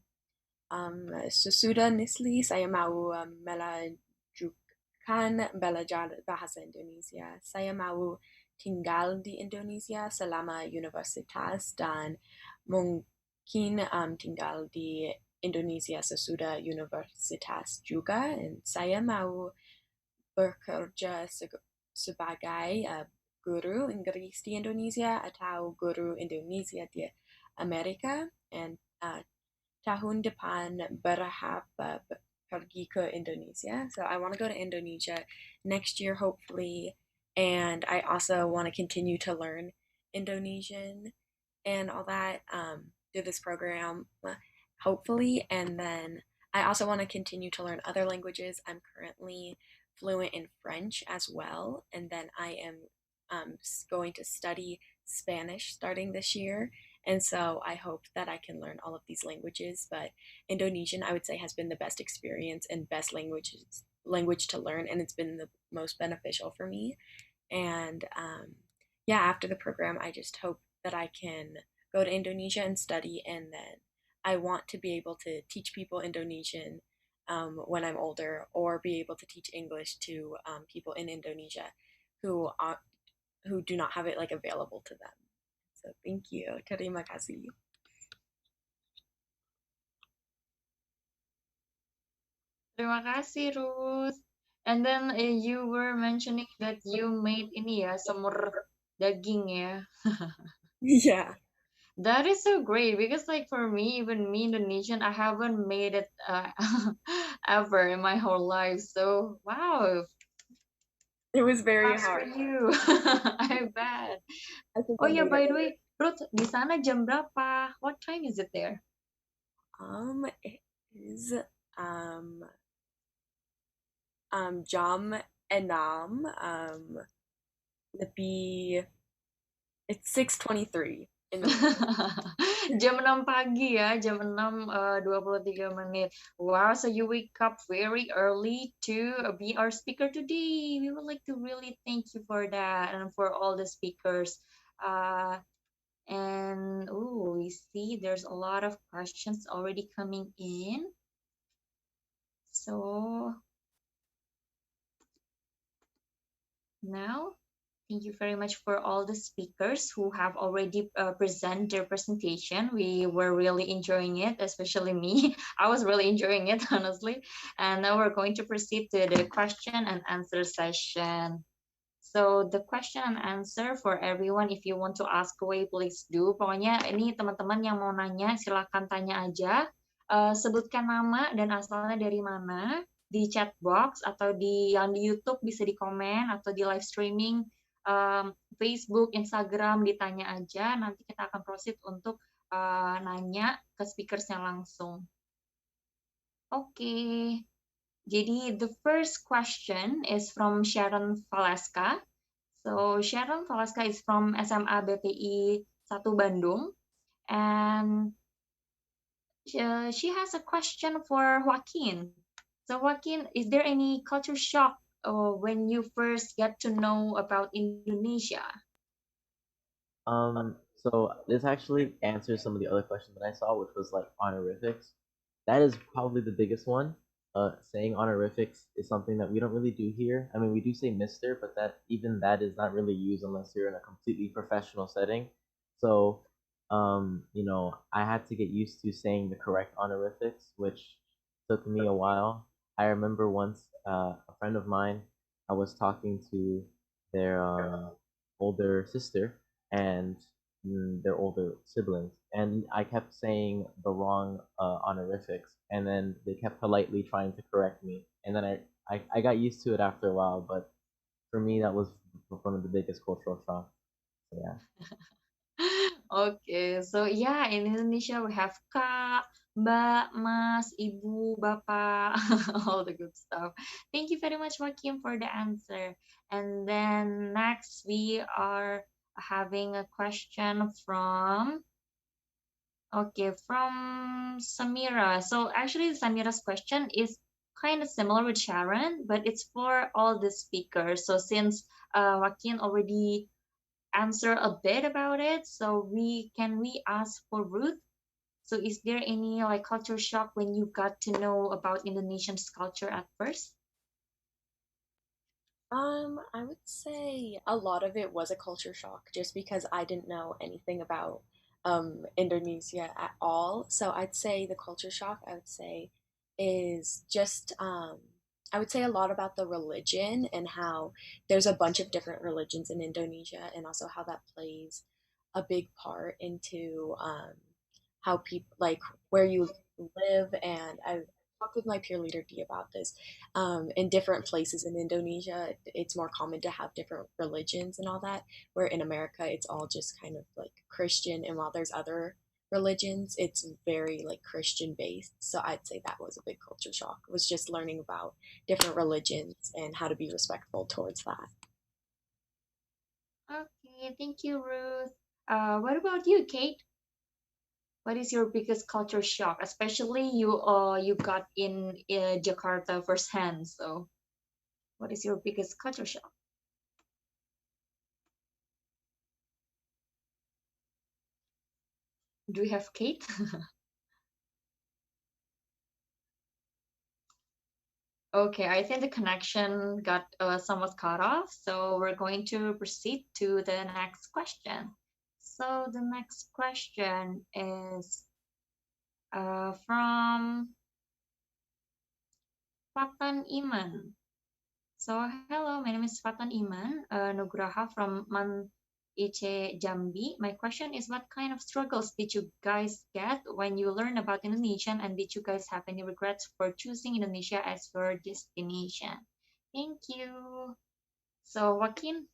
sesudah Nisli saya mau melanjutkan belajar bahasa Indonesia. Saya mau tinggal di Indonesia selama universitas dan mungkin tinggal di Indonesia sesudah universitas juga. Dan saya mau bekerja sebagai guru Inggris di Indonesia atau guru Indonesia di Amerika. And tahun depan berharap pergi ke Indonesia. So I want to go to Indonesia next year, hopefully. And I also want to continue to learn Indonesian and all that through this program, hopefully. And then I also want to continue to learn other languages. I'm currently fluent in French as well. And then I am going to study Spanish starting this year. And so I hope that I can learn all of these languages. But Indonesian, I would say, has been the best experience and best language to learn, and it's been the most beneficial for me. And yeah, after the program, I just hope that I can go to Indonesia and study, and then I want to be able to teach people Indonesian when I'm older, or be able to teach English to people in Indonesia who do not have it like available to them. So thank you. Terima kasih. Terima kasih, Ruth. And then you were mentioning that you made ini ya, semur daging ya. Yeah. That is so great because like for me, even me Indonesian, I haven't made it ever in my whole life. So wow, It was very props for hard. you. I bet. I think Oh I yeah, made by it. the way, Ruth, di sana jam berapa? What time is it there? It is jam enam lebih. It's 6:23 in the morning. Jam 6 pagi ya, jam 6 23 menit. Wow, so you wake up very early to be our speaker today. We would like to really thank you for that and for all the speakers. And oh, we see there's a lot of questions already coming in. So now, thank you very much for all the speakers who have already presented their presentation. We were really enjoying it, especially me. I was really enjoying it, honestly. And now we're going to proceed to the question and answer session. So the question and answer for everyone, if you want to ask away, please do. Pokoknya ini teman-teman yang mau nanya, silakan tanya aja. Sebutkan nama dan asalnya dari mana di chat box atau yang di YouTube bisa di komen atau di live streaming Facebook, Instagram ditanya aja. Nanti kita akan proceed untuk nanya ke speakersnya langsung. Oke. Jadi the first question is from Sharon Valeska. So Sharon Valeska is from SMA BPI 1 Bandung, and she has a question for Joaquin. So Joaquin, is there any culture shock when you first get to know about Indonesia? So this actually answers some of the other questions that I saw, which was like honorifics. That is probably the biggest one. Saying honorifics is something that we don't really do here. I mean, we do say Mister, but even that is not really used unless you're in a completely professional setting. So, I had to get used to saying the correct honorifics, which took me a while. I remember once a friend of mine, I was talking to their older sister and their older siblings, and I kept saying the wrong honorifics, and then they kept politely trying to correct me, and then I got used to it after a while, but for me that was one of the biggest cultural shocks. So, yeah. Okay, so yeah, in Indonesia we have Kak, Mbak, Mas, Ibu, Bapak, all the good stuff. Thank you very much, Joaquin, for the answer. And then next we are having a question from, okay, from Samira. So actually Samira's question is kind of similar with Sharon, but it's for all the speakers. So since Joaquin already answer a bit about it. So we ask for Ruth. So is there any like culture shock when you got to know about Indonesian's culture at first? I would say a lot of it was a culture shock just because I didn't know anything about Indonesia at all. So I'd say the culture shock, I would say, is just I would say a lot about the religion and how there's a bunch of different religions in Indonesia and also how that plays a big part into how people like where you live. And I talked with my peer leader D about this. In different places in Indonesia, it's more common to have different religions and all that, where in America, it's all just kind of like Christian. And while there's other religions, it's very like Christian based. So I'd say that was a big culture shock, was just learning about different religions and how to be respectful towards that. Okay, thank you, Ruth. What about you, Kate? What is your biggest culture shock? Especially you got in Jakarta firsthand. So what is your biggest culture shock? Do we have Kate? Okay, I think the connection got somewhat cut off, so we're going to proceed to the next question. So the next question is from Fatan Iman. So hello, my name is Fatan Iman Nugraha from Man Ice Jambi. My question is, what kind of struggles did you guys get when you learned about Indonesian, and did you guys have any regrets for choosing Indonesia as your destination? Thank you. So Joaquin,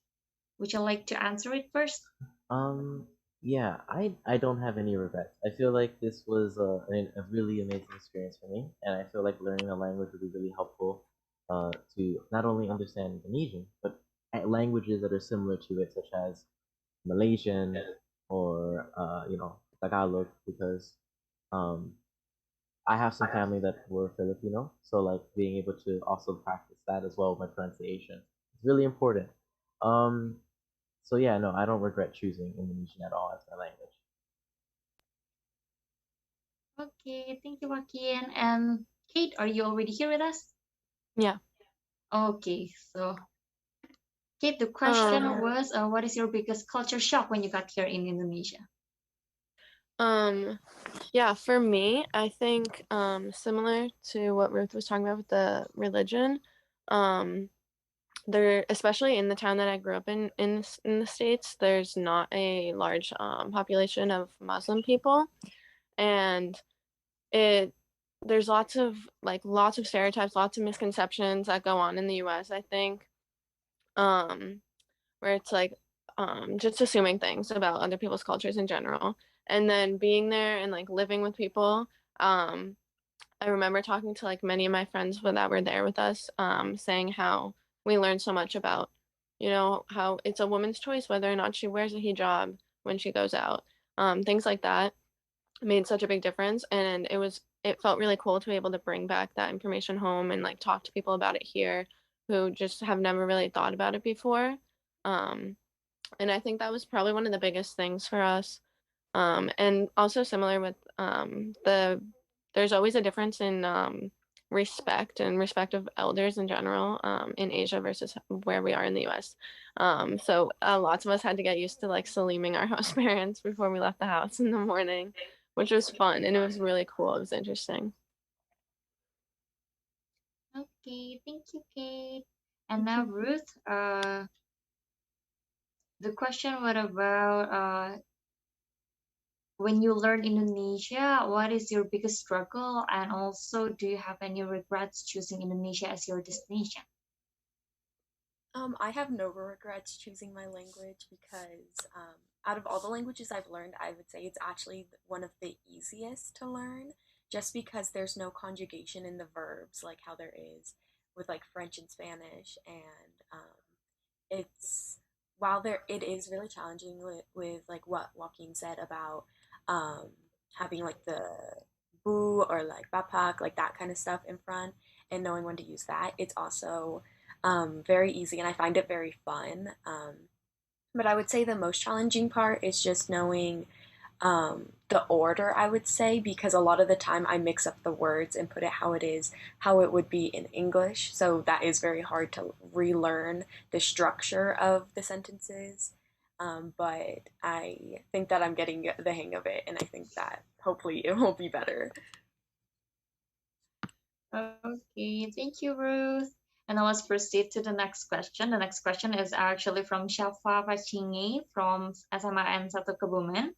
would you like to answer it first? Yeah, I don't have any regrets. I feel like this was a really amazing experience for me, and I feel like learning a language would be really helpful to not only understand Indonesian, but languages that are similar to it, such as Malaysian or Tagalog, because um, I have some family that were Filipino, so like being able to also practice that as well with my pronunciation is really important. Um, so yeah, no, I don't regret choosing Indonesian at all as my language. Okay, thank you, Joaquin. And Kate, are you already here with us? Yeah. Okay, so Kate, the question Um, was, what is your biggest culture shock when you got here in Indonesia? yeah, for me, I think similar to what Ruth was talking about with the religion, um, there, especially in the town that I grew up in the States, there's not a large population of Muslim people, and it there's lots of stereotypes, lots of misconceptions that go on in the US, I think, um, where it's like just assuming things about other people's cultures in general. And then being there and like living with people, um, I remember talking to like many of my friends that were there with us, saying how we learned so much about, how it's a woman's choice whether or not she wears a hijab when she goes out. Things like that made such a big difference, and it felt really cool to be able to bring back that information home and like talk to people about it here who just have never really thought about it before. Um, and I think that was probably one of the biggest things for us. And also similar with there's always a difference in respect of elders in general in Asia versus where we are in the US. So lots of us had to get used to like saliming our house parents before we left the house in the morning, which was fun and it was really cool. It was interesting. Okay, thank you, Kate. And now, Ruth, the question what about when you learn Indonesia, what is your biggest struggle? And also, do you have any regrets choosing Indonesia as your destination? I have no regrets choosing my language because out of all the languages I've learned, I would say it's actually one of the easiest to learn just because there's no conjugation in the verbs like how there is with like French and Spanish. And it's, while there, it is really challenging with like what Joaquin said about um, having like the boo or like bapak, like that kind of stuff in front and knowing when to use that. It's also very easy and I find it very fun. But I would say the most challenging part is just knowing the order, I would say, because a lot of the time I mix up the words and put it how it is, how it would be in English. So that is very hard to relearn the structure of the sentences. But I think that I'm getting the hang of it, and I think that hopefully it will be better. Okay, thank you, Ruth. And now let's proceed to the next question. The next question is actually from Shafa Pachingi from SMAN 1 Kebumen.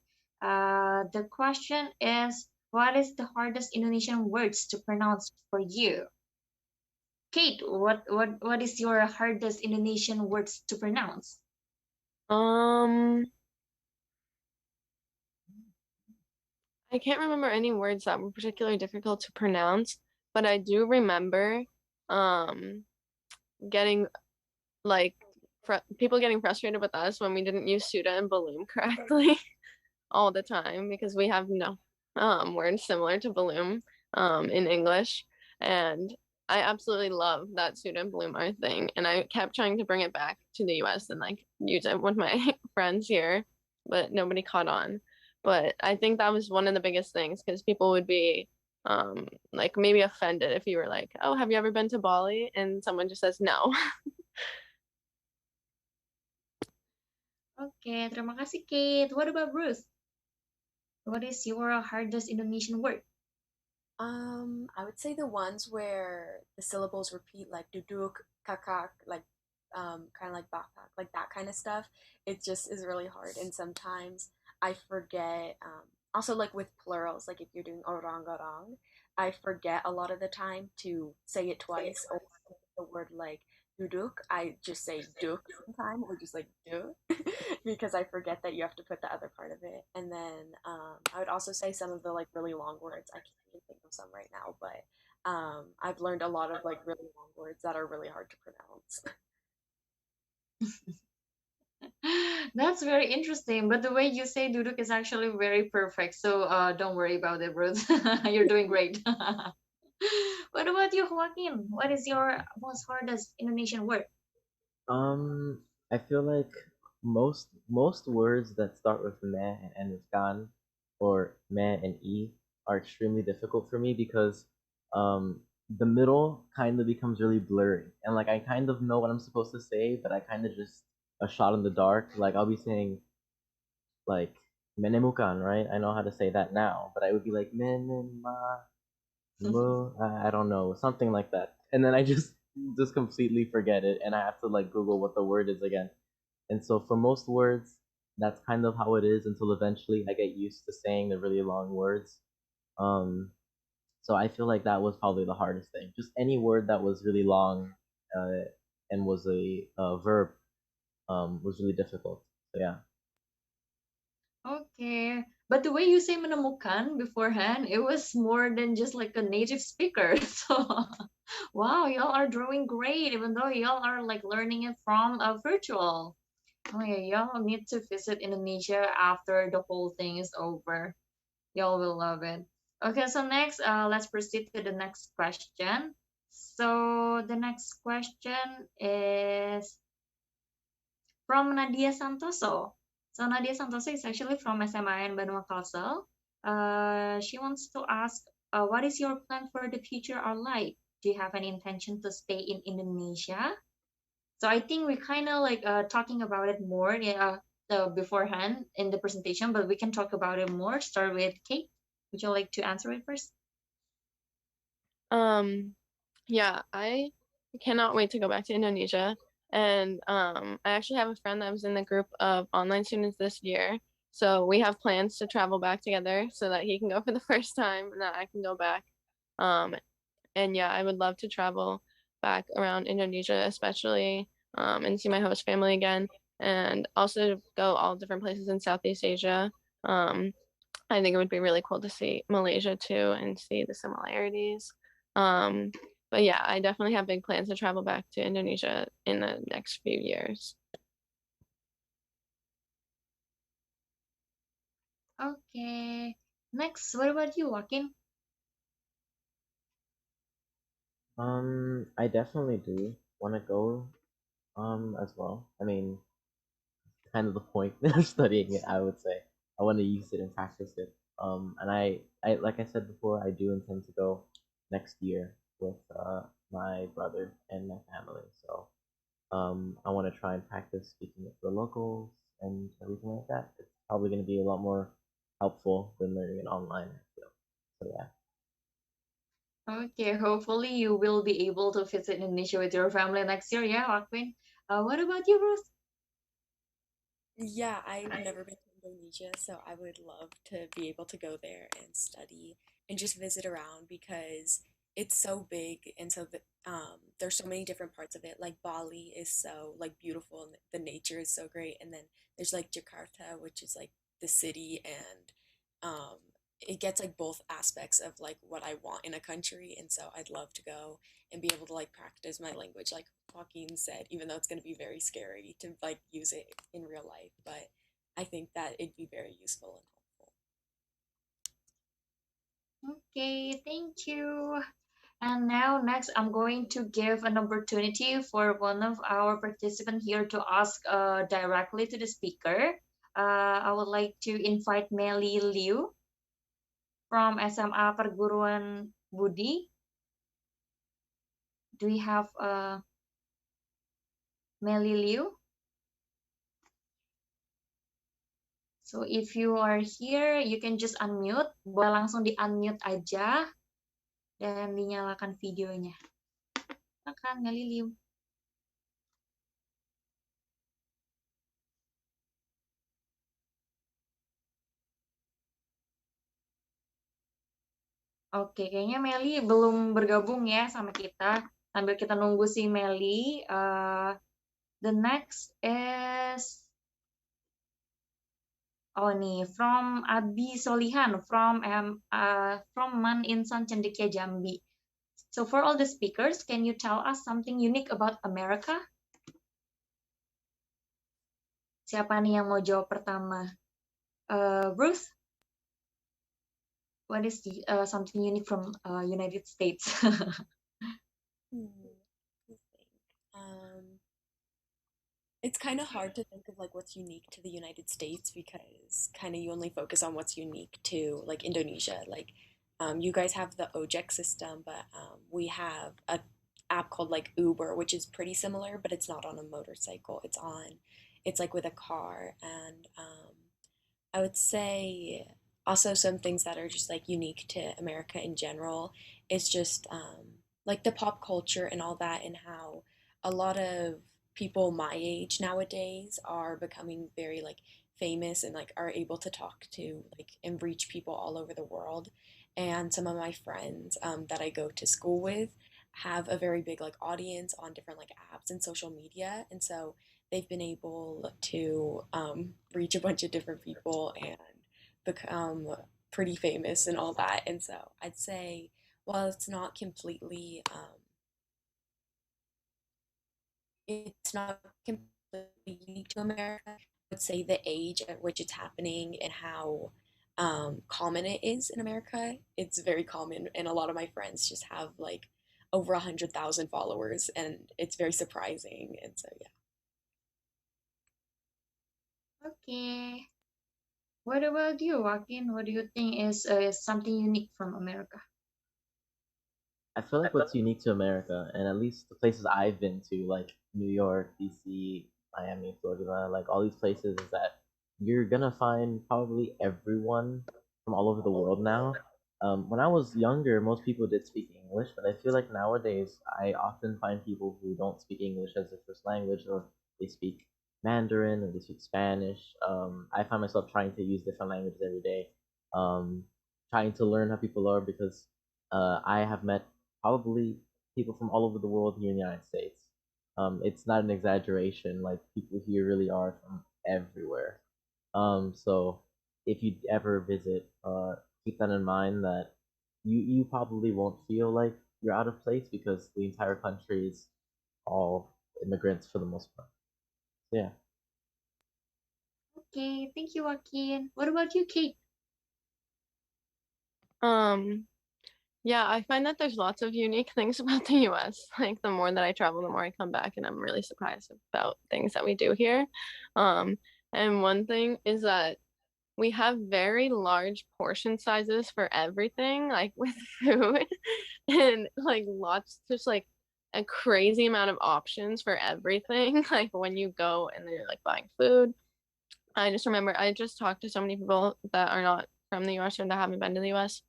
The question is, what is the hardest Indonesian words to pronounce for you? Kate, what is your hardest Indonesian words to pronounce? I can't remember any words that were particularly difficult to pronounce, but I do remember getting like people getting frustrated with us when we didn't use Suda and Balloon correctly all the time because we have no words similar to balloon in English. And I absolutely love that Suda and Balloon are a thing. And I kept trying to bring it back to the US and like use it with my friends here, but nobody caught on. But I think that was one of the biggest things because people would be like maybe offended if you were like, oh, have you ever been to Bali? And someone just says no. Okay, terima kasih, Kate. What about Ruth? What is your hardest Indonesian word? I would say the ones where the syllables repeat, like duduk, kakak, like kind of like bapak, like that kind of stuff. It just is really hard, and sometimes I forget. Also, like with plurals, like if you're doing orang-orang, I forget a lot of the time to say it twice. Or the word like duduk, I just say duk sometimes, or just like du, because I forget that you have to put the other part of it. And then I would also say some of the like really long words. I can't even think of some right now, but I've learned a lot of like really long words that are really hard to pronounce. That's very interesting. But the way you say duduk is actually very perfect. So don't worry about it, Ruth. You're doing great. What about you, Joaquin? What is your most hardest Indonesian word? I feel like most words that start with meh and end with kan, or meh and e, are extremely difficult for me because the middle kind of becomes really blurry, and like I kind of know what I'm supposed to say, but I kind of just a shot in the dark. Like I'll be saying like menemukan, right? I know how to say that now, but I would be like menema I don't know, something like that. And then I just completely forget it and I have to like Google what the word is again. And so for most words, that's kind of how it is until eventually I get used to saying the really long words. Um, so I feel like that was probably the hardest thing. Just any word that was really long and was a verb was really difficult. So yeah. Okay. But the way you say menemukan beforehand, it was more than just like a native speaker. So, wow, y'all are doing great, even though y'all are like learning it from a virtual. Oh yeah, y'all need to visit Indonesia after the whole thing is over. Y'all will love it. Okay, so next, let's proceed to the next question. So the next question is from Nadia Santoso. So Nadia Santoso is actually from SMIN Banua Kalsel. She wants to ask, what is your plan for the future or life? Do you have any intention to stay in Indonesia? So I think we kind of like talking about it more beforehand in the presentation, but we can talk about it more. Start with Kate. Would you like to answer it first? Yeah, I cannot wait to go back to Indonesia. And I actually have a friend that was in the group of online students this year. So we have plans to travel back together so that he can go for the first time and that I can go back. And yeah, I would love to travel back around Indonesia, especially and see my host family again. and also go all different places in Southeast Asia. I think it would be really cool to see Malaysia too and see the similarities. Um, but yeah, I definitely have big plans to travel back to Indonesia in the next few years. Okay. Next, what about you, Joaquin? I definitely do want to go as well. I mean, kind of the point of studying it, I would say. I want to use it and practice it. And I like I said before, I do intend to go next year with my brother and my family. So I want to try and practice speaking it to the locals and everything like that. It's probably going to be a lot more helpful than learning it online, I feel. So yeah. Okay, hopefully you will be able to visit Indonesia with your family next year, yeah, Joaquin? What about you, Ruth? Yeah, I've never been to Indonesia, so I would love to be able to go there and study and just visit around because it's so big and so there's so many different parts of it. Like Bali is so like beautiful and the nature is so great, and then there's like Jakarta, which is like the city, and um it gets like both aspects of like what I want in a country, and so I'd love to go and be able to like practice my language like Joaquin said, even though it's going to be very scary to like use it in real life, but I think that it'd be very useful and helpful. Okay, thank you. And now next, I'm going to give an opportunity for one of our participants here to ask directly to the speaker. I would like to invite Melly Liu from SMA Perguruan Budi. Do we have Melly Liu? So if you are here, you can just unmute. Boleh langsung di-unmute aja dan dinyalakan videonya. Silakan, Melly Liu. Oke, kayaknya Melly belum bergabung ya sama kita. Sambil kita nunggu si Melly, the next is nih from Abi Solihan from Man Insan Cendekia Jambi. So for all the speakers, can you tell us something unique about America? Siapa nih yang mau jawab pertama? Ruth, what is something unique from United States? I think. It's kind of hard to think of like what's unique to the United States because kind of you only focus on what's unique to like Indonesia. Like, you guys have the OJEC system, but we have a app called like Uber, which is pretty similar, but it's not on a motorcycle. It's like with a car, and I would say also some things that are just like unique to America in general is just like the pop culture and all that, and how a lot of people my age nowadays are becoming very like famous and like are able to talk to like and reach people all over the world. And some of my friends that I go to school with have a very big like audience on different like apps and social media, and so they've been able to reach a bunch of different people and become pretty famous and all that. And so I'd say, while it's not completely unique to America, I would say the age at which it's happening and how common it is in America. It's very common, and a lot of my friends just have like over 100,000 followers, and it's very surprising. And so yeah. Okay. What about you, Joaquin? What do you think is something unique from America? I feel like what's unique to America, and at least the places I've been to, like New York, DC, Miami, Florida, like all these places, is that you're gonna find probably everyone from all over the world now. When I was younger, most people did speak English, but I feel like nowadays I often find people who don't speak English as their first language, or they speak Mandarin or they speak Spanish. I find myself trying to use different languages every day, um, trying to learn how people are because I have met probably people from all over the world here in the United States. It's not an exaggeration. Like people here really are from everywhere. So if you ever visit, keep that in mind that you probably won't feel like you're out of place because the entire country is all immigrants for the most part. So, yeah. Okay, thank you, Joaquin. What about you, Kate? Yeah, I find that there's lots of unique things about the US. Like the more that I travel, the more I come back and I'm really surprised about things that we do here. Um, and one thing is that we have very large portion sizes for everything, like with food, and like lots, just like a crazy amount of options for everything. Like when you go and you're like buying food. I just remember I just talked to so many people that are not from the US or that haven't been to the US,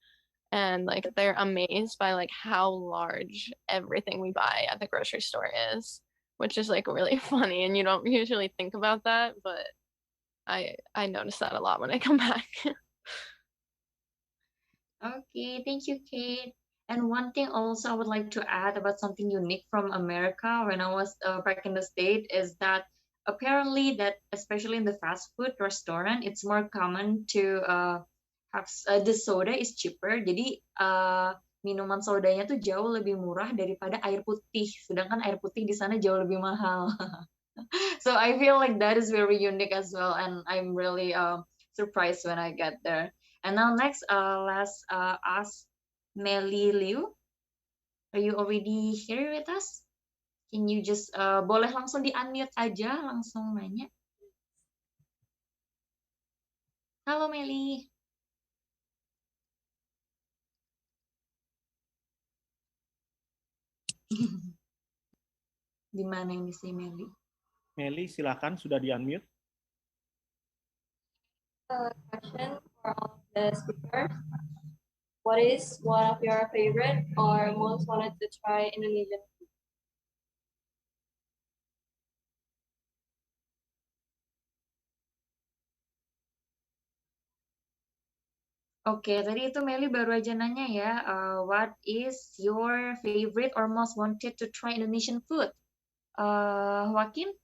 and like they're amazed by like how large everything we buy at the grocery store is, which is like really funny, and you don't usually think about that, but I notice that a lot when I come back. Okay, thank you, Kate. And one thing also I would like to add about something unique from America when I was back in the state is that apparently that especially in the fast food restaurant, it's more common to have the soda is cheaper. Jadi minuman sodanya tuh jauh lebih murah daripada air putih. Sedangkan air putih di sana jauh lebih mahal. So I feel like that is very unique as well, and I'm really surprised when I get there. And now next, let's ask Melly Liu. Are you already here with us? Can you just boleh langsung di unmute aja, langsung nanya. Halo Melly. Di mana ini si Melly? Melly, silakan sudah di-unmute. Question for all the speakers. What is one of your favorite or most wanted to try Indonesian food? Oke, tadi itu Melly baru aja nanya ya, what is your favorite or most wanted to try Indonesian food? Joaquin?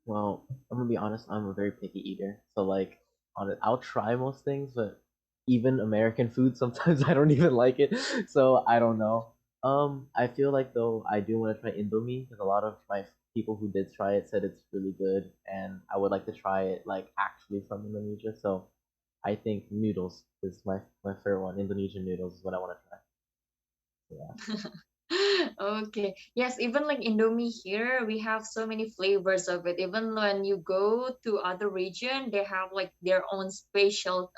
Well, I'm gonna be honest. I'm a very picky eater, so like, on it, I'll try most things, but even American food sometimes I don't even like it. So I don't know. I feel like though I do want to try Indomie because a lot of my people who did try it said it's really good, and I would like to try it like actually from Indonesia. So I think noodles is my favorite one. Indonesian noodles is what I want to try. Yeah. Okay. Yes, even like Indomie here, we have so many flavors of it. Even when you go to other region, they have like their own special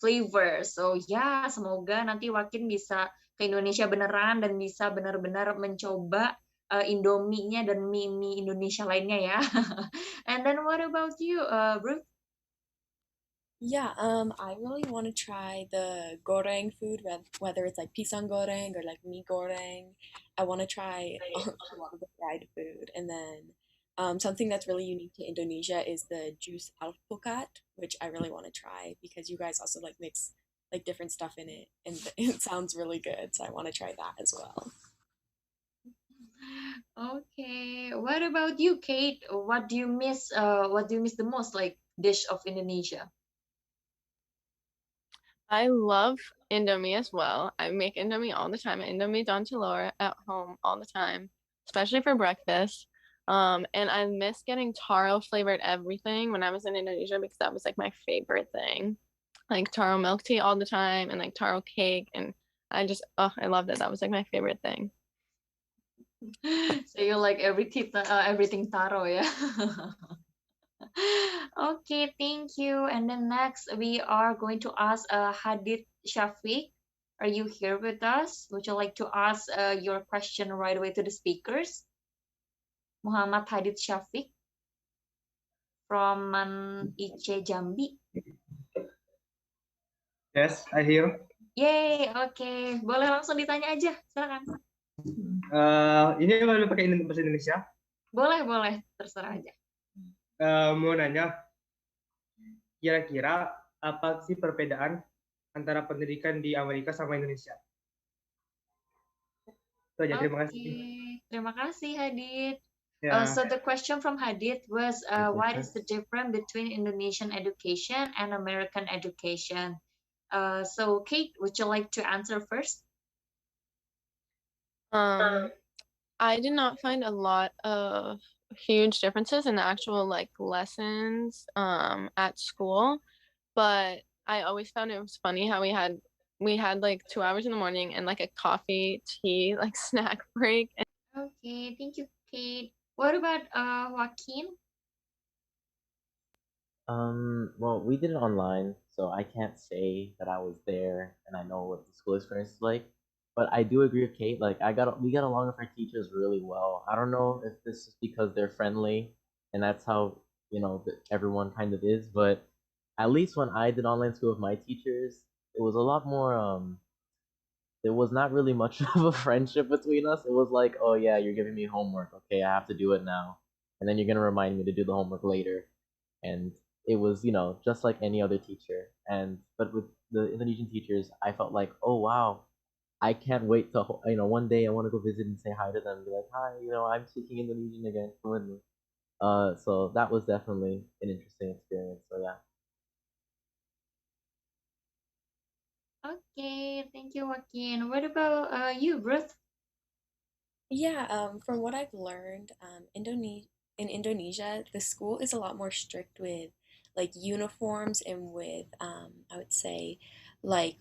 flavor. So ya, semoga nanti Wakin bisa ke Indonesia beneran dan bisa benar-benar mencoba Indomie-nya dan mie-mie Indonesia lainnya ya. And then what about you, Ruth? Yeah, I really want to try the goreng food, whether it's like pisang goreng or like mee goreng. I want to try a lot of the fried food. And then something that's really unique to Indonesia is the juice alpukat, which I really want to try because you guys also like mix like different stuff in it, and it sounds really good. So I want to try that as well. Okay. What about you, Kate? What do you miss? What do you miss the most, like dish of Indonesia? I love Indomie as well. I make Indomie all the time. Indomie Don Telur at home all the time, especially for breakfast. And I miss getting taro flavored everything when I was in Indonesia because that was like my favorite thing. Like taro milk tea all the time and like taro cake, and I loved it. That was like my favorite thing. So you like everything taro, yeah? Okay, thank you. And then next we are going to ask Hadid Shafiq. Are you here with us? Would you like to ask your question right away to the speakers? Muhammad Hadid Shafiq from IC Jambi. Yes, I hear. Yay, oke. Boleh langsung ditanya aja, silakan. Ini boleh pakai bahasa Indonesia? Boleh, terserah aja. Mau nanya, kira-kira apa sih perbedaan antara pendidikan di Amerika sama Indonesia? Itu aja, terima kasih. Okay, terima kasih Hadit. Ya, So the question from Hadit was, The what is difference? the difference between Indonesian education and American education? So Kate, would you like to answer first? I did not find a lot of huge differences in the actual like lessons at school, but I always found it was funny how we had like 2 hours in the morning and like a coffee tea like snack break. Okay, thank you, Kate. What about Joaquin? Well, we did it online, so I can't say that I was there and I know what the school experience is like. But I do agree with Kate. Like, we got along with our teachers really well. I don't know if this is because they're friendly and that's how, everyone kind of is. But at least when I did online school with my teachers, it was a lot more. There was not really much of a friendship between us. It was like, oh yeah, you're giving me homework. Okay, I have to do it now, and then you're gonna remind me to do the homework later, and it was just like any other teacher. And but with the Indonesian teachers, I felt like, oh wow, I can't wait to one day I want to go visit and say hi to them, be like, hi, I'm speaking Indonesian again fluently. So that was definitely an interesting experience. So yeah. Okay, thank you, Joaquin. What about you, Ruth? Yeah, from what I've learned, in Indonesia, the school is a lot more strict with like uniforms and with I would say like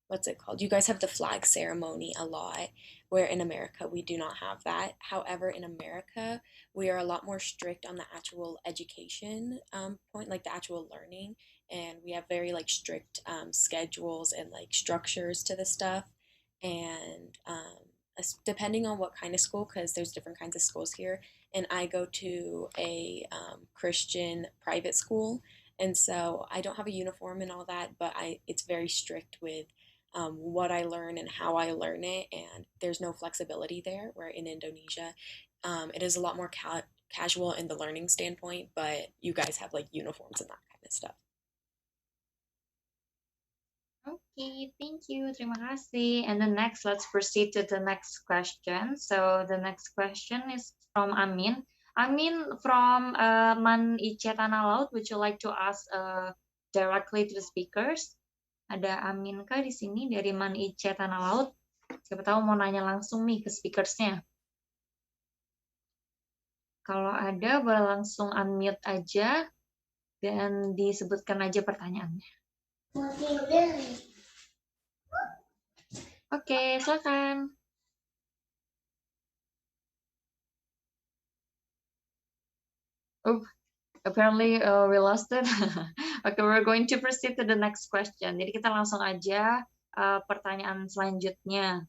what's it called? You guys have the flag ceremony a lot, where in America we do not have that. However, in America, we are a lot more strict on the actual education point, like the actual learning, and we have very like strict schedules and like structures to the stuff, and depending on what kind of school, because there's different kinds of schools here, and I go to a Christian private school, and so I don't have a uniform and all that, but it's very strict with what I learn and how I learn it, and there's no flexibility there. Where in Indonesia, it is a lot more casual in the learning standpoint, but you guys have like uniforms and that kind of stuff. Okay, thank you. Terima kasih. And then next, let's proceed to the next question. So the next question is from Amin. Amin from Man Ice Tanah Laut, would you like to ask directly to the speakers? Ada Amin kah di sini dari Man Ice Tanah Laut? Siapa tahu mau nanya langsung nih ke speakersnya. Kalau ada, boleh langsung unmute aja dan disebutkan aja pertanyaannya. Oke, silakan. Oh, apparently we lost it. Okay, we're going to proceed to the next question. Jadi kita langsung aja pertanyaan selanjutnya.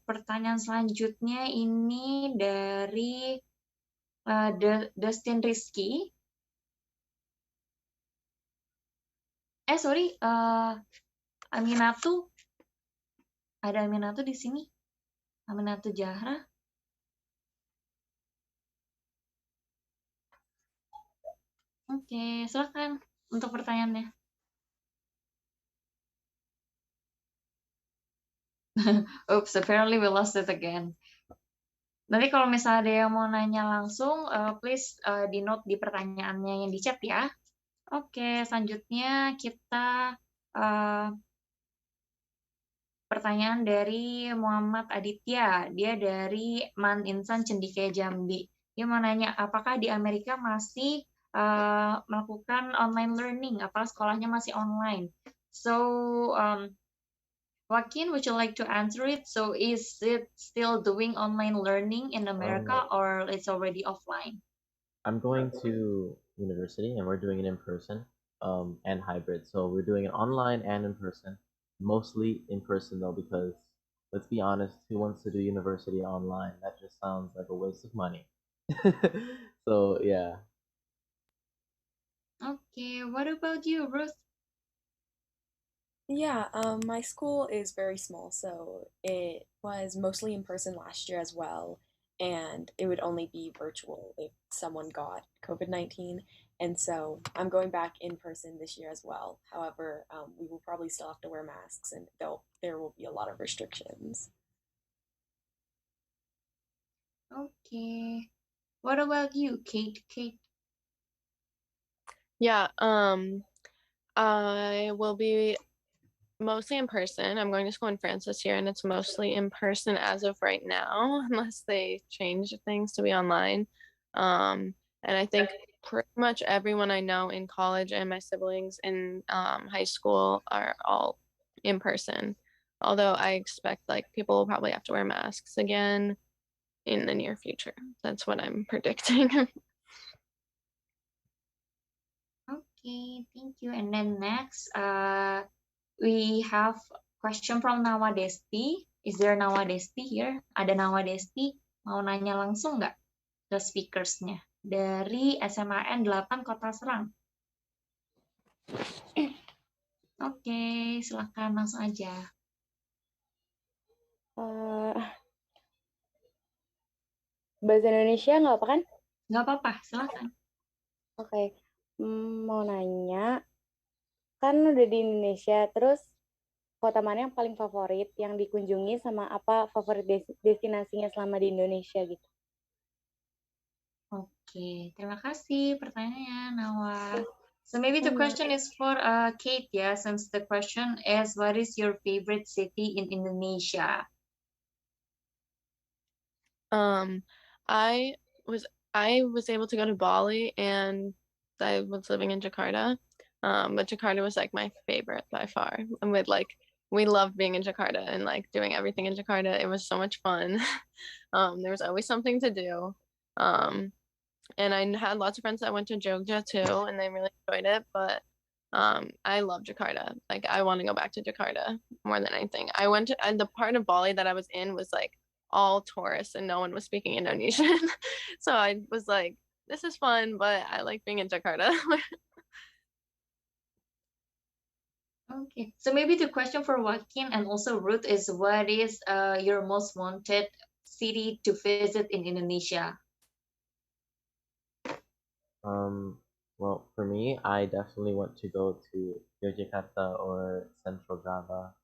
Pertanyaan selanjutnya ini dari Dustin Rizky. Sorry, Aminatu. Ada Aminatu di sini. Aminatu Jahra. Oke, silakan untuk pertanyaannya. Oops, apparently we lost it again. Nanti kalau misalnya ada yang mau nanya langsung, please di note di pertanyaannya yang di chat ya. Oke, selanjutnya kita pertanyaan dari Muhammad Aditya. Dia dari Man Insan Cendekia Jambi. Dia mau nanya, apakah di Amerika masih melakukan online learning? Apakah sekolahnya masih online? So, Joaquin, would you like to answer it? So, is it still doing online learning in America or it's already offline? I'm going to university and we're doing it in person and hybrid. So we're doing it online and in person. Mostly in person though, because let's be honest, who wants to do university online? That just sounds like a waste of money. So yeah. Okay, what about you, Ruth? Yeah, my school is very small, so it was mostly in person last year as well, and it would only be virtual if someone got COVID-19. And so I'm going back in person this year as well. However, we will probably still have to wear masks, and there will be a lot of restrictions. Okay. What about you, Kate? Kate? Yeah, I will be mostly in person. I'm going to school in France this year, and it's mostly in person as of right now, unless they change things to be online. And I think pretty much everyone I know in college and my siblings in high school are all in person. Although I expect like people will probably have to wear masks again in the near future. That's what I'm predicting. Okay, thank you. And then next, we have question from Nawa Desti. Is there Nawa Desti here? Ada Nawa Desti. Mau nanya langsung nggak ke speakersnya? Dari SMAN 8 Kota Serang. Oke, silakan langsung aja. Bahasa Indonesia nggak apa kan? Nggak apa-apa, silakan. Oke. Mau nanya, kan udah di Indonesia, terus kota mana yang paling favorit yang dikunjungi sama apa favorit destinasinya selama di Indonesia gitu? Oke, terima kasih pertanyaannya, Nawa. So maybe the question is for Kate, yeah, since the question is, what is your favorite city in Indonesia? I was able to go to Bali and I was living in Jakarta. But Jakarta was like my favorite by far. And we loved being in Jakarta and like doing everything in Jakarta. It was so much fun. There was always something to do. And I had lots of friends that went to Jogja too, and they really enjoyed it. But I love Jakarta. Like I want to go back to Jakarta more than anything. I went to, and the part of Bali that I was in was like all tourists and no one was speaking Indonesian. So I was like, this is fun, but I like being in Jakarta. Okay, so maybe the question for Joaquin and also Ruth is, what is your most wanted city to visit in Indonesia? Well, for me, I definitely want to go to Yogyakarta or Central Java.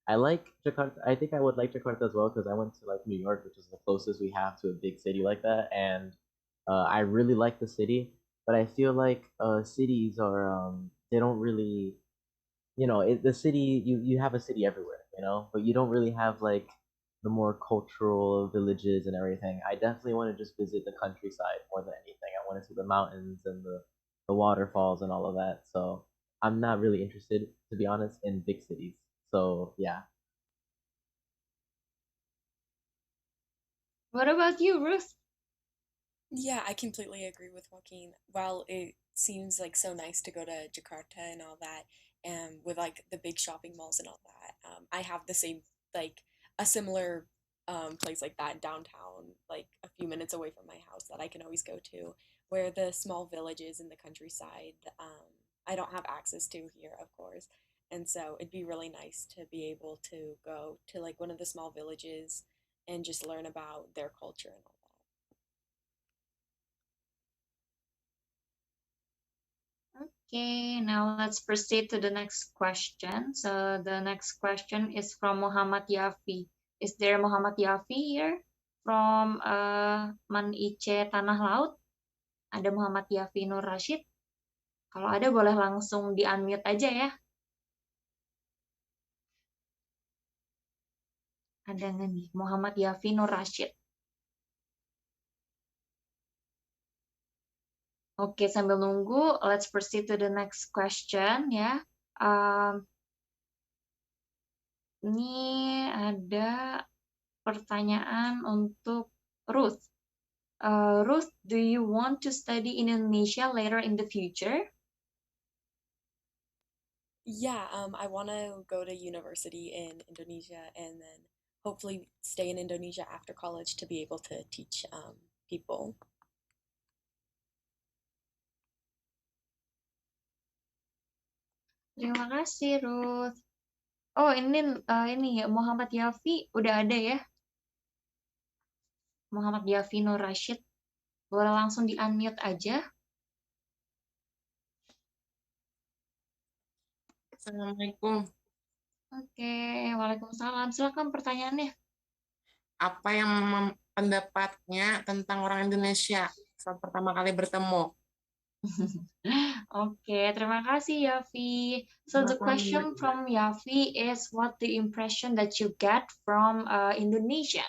I like Jakarta. I think I would like Jakarta as well because I went to like New York, which is the closest we have to a big city like that, and I really like the city. But I feel like cities are they don't really, the city, you have a city everywhere, but you don't really have like the more cultural villages and everything. I definitely want to just visit the countryside more than anything. I want to see the mountains and the waterfalls and all of that. So I'm not really interested, to be honest, in big cities. So yeah. What about you, Ruth? Yeah, I completely agree with Joaquin. While it seems like so nice to go to Jakarta and all that, and with like the big shopping malls and all that, I have the same, like a similar place like that downtown, like a few minutes away from my house that I can always go to, where the small villages in the countryside, I don't have access to here, of course. And so it'd be really nice to be able to go to like one of the small villages and just learn about their culture and all that. Okay, now let's proceed to the next question. So the next question is from Muhammad Yafi. Is there Muhammad Yafi here from Man Ice Tanah Laut? Ada Muhammad Yafi Nur Rashid? Kalau ada boleh langsung di-unmute aja ya. Ada nggak nih? Muhammad Yafi Nur Rashid. Oke, sambil nunggu, let's proceed to the next question ya. Ini ada pertanyaan untuk Ruth. Ruth, do you want to study in Indonesia later in the future? Yeah, I want to go to university in Indonesia and then hopefully stay in Indonesia after college to be able to teach people. Terima kasih, Ruth. Oh, ini ya Muhammad Yafi udah ada ya. Muhammad Yafi Nur Rashid. Boleh langsung di-unmute aja. Assalamualaikum. Oke, waalaikumsalam. Silakan pertanyaannya. Apa pendapatnya tentang orang Indonesia saat pertama kali bertemu. Okay, terima kasih Yafi. So the question from Yafi is what the impression that you get from Indonesian?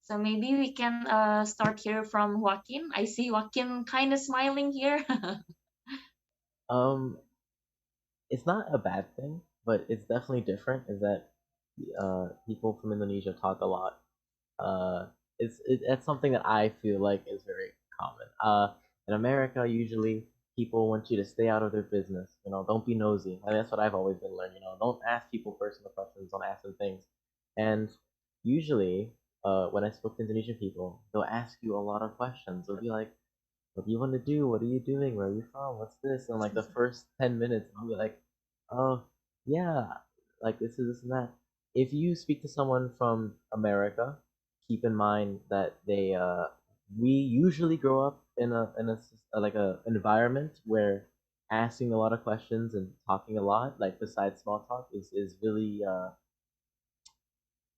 So maybe we can start here from Joaquin. I see Joaquin kind of smiling here. Um, it's not a bad thing, but it's definitely different. Is that people from Indonesia talk a lot. It's something that I feel like is very common. In America, usually people want you to stay out of their business. You know, don't be nosy. And that's what I've always been learning. You know, don't ask people personal questions. Don't ask them things. And usually, when I spoke to Indonesian people, they'll ask you a lot of questions. They'll be like, what do you want to do? What are you doing? Where are you from? What's this? And like the first 10 minutes, I'll be like, oh, yeah, like this and that. If you speak to someone from America, keep in mind that we usually grow up in a like a environment where asking a lot of questions and talking a lot, like besides small talk, is really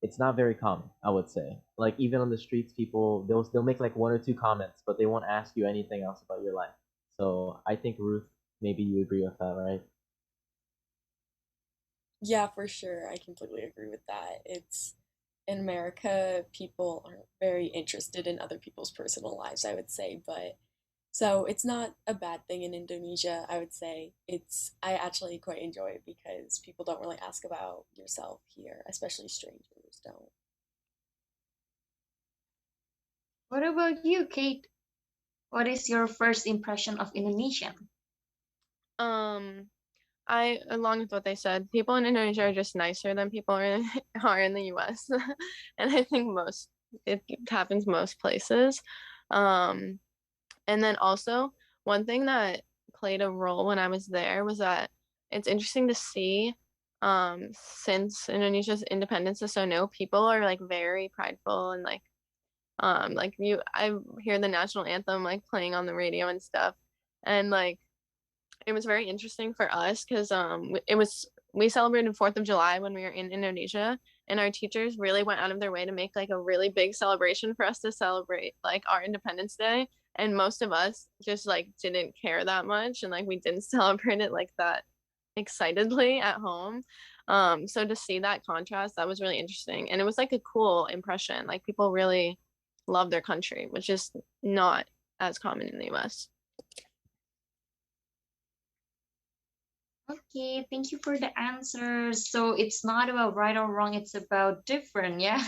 it's not very common, I would say. Like even on the streets, people they'll make like one or two comments, but they won't ask you anything else about your life. So I think Ruth, maybe you agree with that, right? Yeah, for sure. I completely agree with that. It's in America, people aren't very interested in other people's personal lives, I would say, but so it's not a bad thing in Indonesia, I would say. I actually quite enjoy it because people don't really ask about yourself here, especially strangers don't. What about you, Kate? What is your first impression of Indonesian? Along with what they said, people in Indonesia are just nicer than people are in the US. And I think it happens most places. Um, and then also one thing that played a role when I was there was that it's interesting to see, since Indonesia's independence is so new, people are like very prideful and like I hear the national anthem like playing on the radio and stuff. And like it was very interesting for us because we celebrated 4th of July when we were in Indonesia, and our teachers really went out of their way to make like a really big celebration for us to celebrate like our Independence Day. And most of us just like didn't care that much, and like we didn't celebrate it like that excitedly at home. So to see that contrast, that was really interesting, and it was like a cool impression. Like people really love their country, which is not as common in the US. Okay, thank you for the answers. So it's not about right or wrong, it's about different ya.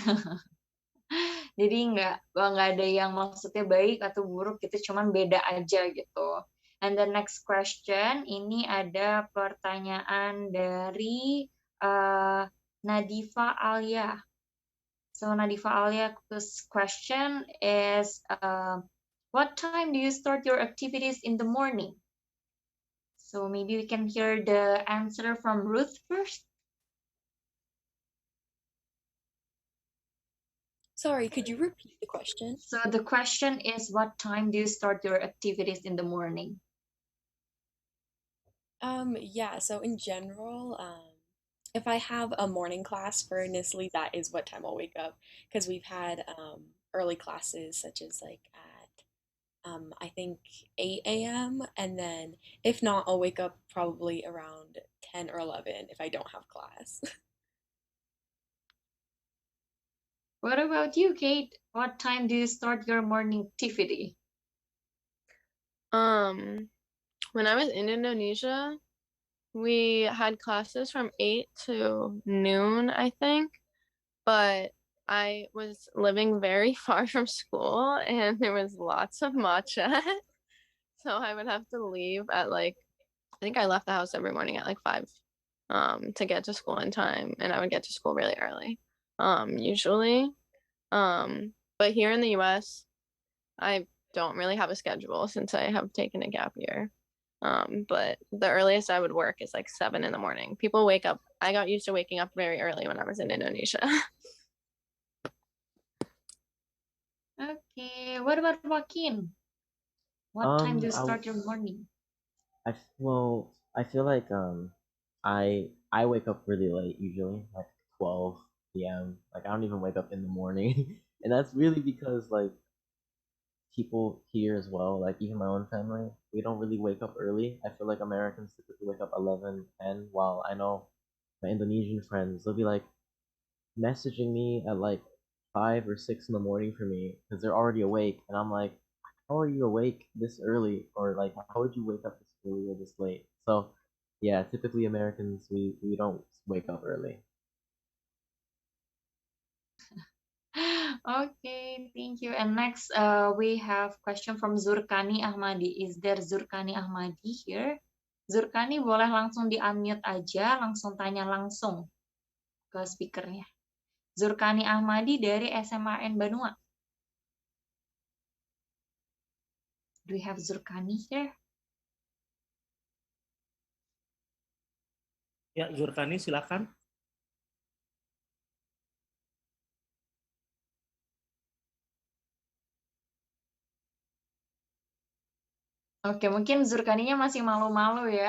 Jadi nggak ada yang maksudnya baik atau buruk gitu, cuman beda aja gitu. And the next question, ini ada pertanyaan dari Nadifa Alia. So Nadifa Alia's question is, what time do you start your activities in the morning? So maybe we can hear the answer from Ruth first. Sorry, could you repeat the question? So the question is, what time do you start your activities in the morning? Yeah, so in general, if I have a morning class for NSLI, that is what time I'll wake up because we've had early classes such as like at I think 8 a.m. and then if not, I'll wake up probably around 10 or 11 if I don't have class. What about you, Kate? What time do you start your morning activity? When I was in Indonesia, we had classes from 8 to noon, I think, but I was living very far from school and there was lots of matcha. So I would have to leave at like, I think I left the house every morning at like 5 to get to school in time, and I would get to school really early usually. But here in the US, I don't really have a schedule since I have taken a gap year. But the earliest I would work is like 7 in the morning. People wake up. I got used to waking up very early when I was in Indonesia. Okay, what about Joaquin? What time do you I start your morning? I feel like I wake up really late usually, like 12 p.m. Like I don't even wake up in the morning, And that's really because like people here as well, like even my own family, we don't really wake up early. I feel like Americans typically wake up 11, 10, while I know my Indonesian friends, they'll be like messaging me at like 5 or 6 in the morning for me because they're already awake, and I'm like, how are you awake this early, or like how would you wake up this early or this late? So yeah, typically Americans, we don't wake up early. Okay, thank you. And next, we have question from Zurkani Ahmadi. Is there Zurkani Ahmadi here? Zurkani boleh langsung di-unmute aja, langsung tanya langsung ke speakernya. Zurkani Ahmadi dari SMAN Banua. Do we have Zurkani here? Ya, Zurkani silakan. Oke, mungkin Zurkaninya masih malu-malu ya.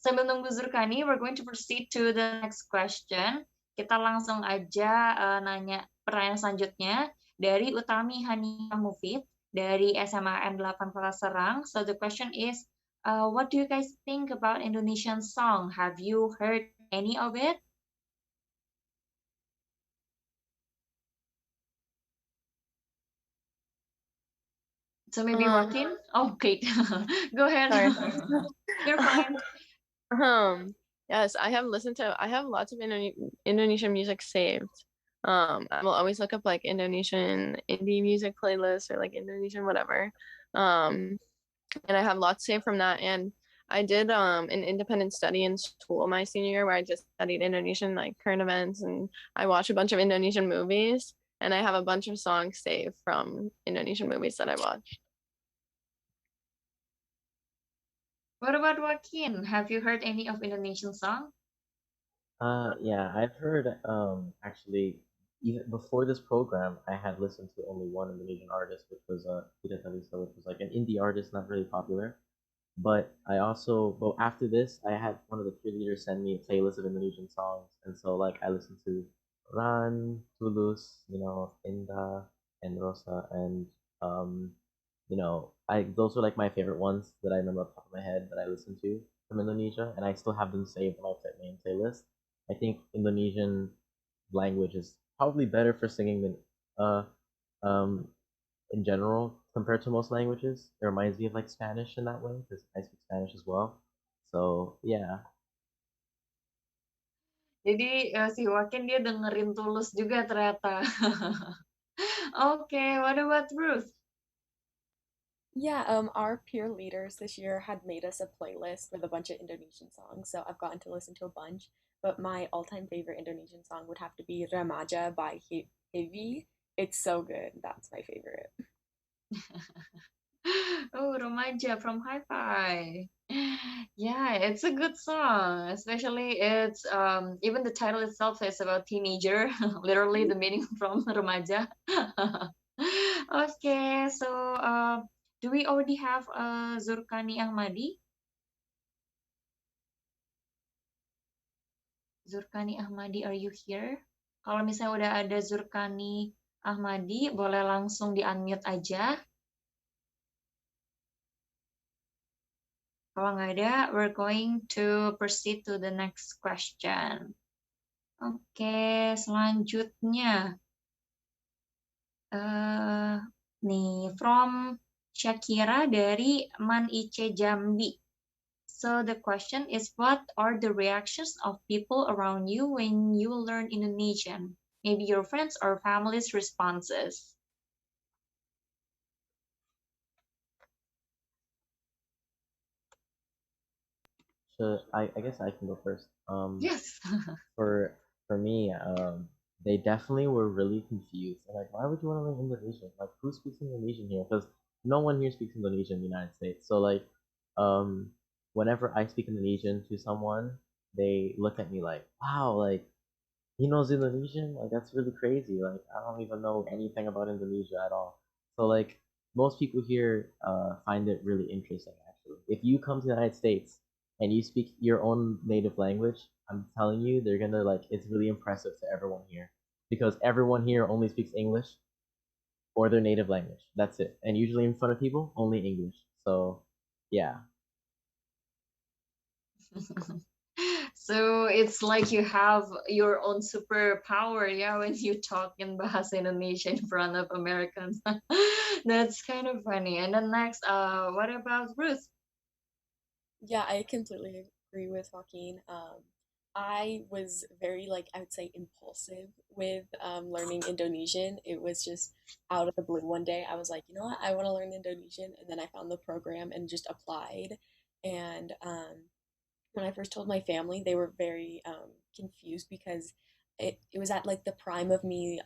Sambil nunggu Zurkani, we're going to proceed to the next question. Kita langsung aja nanya pertanyaan selanjutnya dari Utami Hanifah Mufid dari SMAN 8 Kelas Serang. So the question is, what do you guys think about Indonesian song? Have you heard any of it? So maybe Joaquin? Oh, great. Go ahead. Sorry. You're fine. Yes, I have lots of Indonesian music saved. I will always look up like Indonesian indie music playlists or like Indonesian whatever. And I have lots saved from that. And I did an independent study in school my senior year where I just studied Indonesian like current events, and I watched a bunch of Indonesian movies, and I have a bunch of songs saved from Indonesian movies that I watched. What about Joaquin? Have you heard any of Indonesian song? Yeah, I've heard actually even before this program, I had listened to only one Indonesian artist, which was Tita Talisa, which was like an indie artist, not really popular. But well, after this, I had one of the cheerleaders send me a playlist of Indonesian songs, and so like I listened to Ran, Tulus, Indah, and Rosa, and um, I those were like my favorite ones that I remember off the top of my head that I listened to from Indonesia, and I still have them saved on my main playlist. I think Indonesian language is probably better for singing than um in general compared to most languages. It reminds me of like Spanish in that way because I speak Spanish as well. So yeah. Jadi si Joaquin dia dengerin Tulus juga ternyata. Okay, what about Ruth? Yeah, our peer leaders this year had made us a playlist with a bunch of Indonesian songs, so I've gotten to listen to a bunch. But my all-time favorite Indonesian song would have to be Remaja by Heavy. It's so good. That's my favorite. Oh, Remaja from Hi-Fi. Yeah, it's a good song. Especially it's even the title itself is about teenager. Literally the meaning from Remaja. Okay, so do we already have Zurkani Ahmadi? Zurkani Ahmadi, are you here? Kalau misalnya udah ada Zurkani Ahmadi, boleh langsung di-unmute aja. Kalau nggak ada, we're going to proceed to the next question. Oke, selanjutnya. Nih, from Shakira dari Man Ice Jambi. So the question is, what are the reactions of people around you when you learn Indonesian? Maybe your friends or family's responses. So I guess I can go first. Yes. For me, they definitely were really confused. They're like, why would you want to learn Indonesian? Like, who speaks Indonesian here? Because no one here speaks Indonesian in the United States. So like, whenever I speak Indonesian to someone, they look at me like, wow, like he knows Indonesian? Like that's really crazy. Like I don't even know anything about Indonesia at all. So like most people here find it really interesting actually. If you come to the United States and you speak your own native language, I'm telling you they're gonna like it's really impressive to everyone here. Because everyone here only speaks English. or their native language. That's it. And usually in front of people, only English. So yeah. So it's like you have your own superpower, yeah, when you talk in Bahasa Indonesia in front of Americans. That's kind of funny. And then next, what about Ruth? Yeah, I completely agree with Joaquin. I was very like I would say impulsive with learning Indonesian. It was just out of the blue one day. I was like, you know what, I want to learn Indonesian, and then I found the program and just applied. And when I first told my family, they were very confused because it was at like the prime of me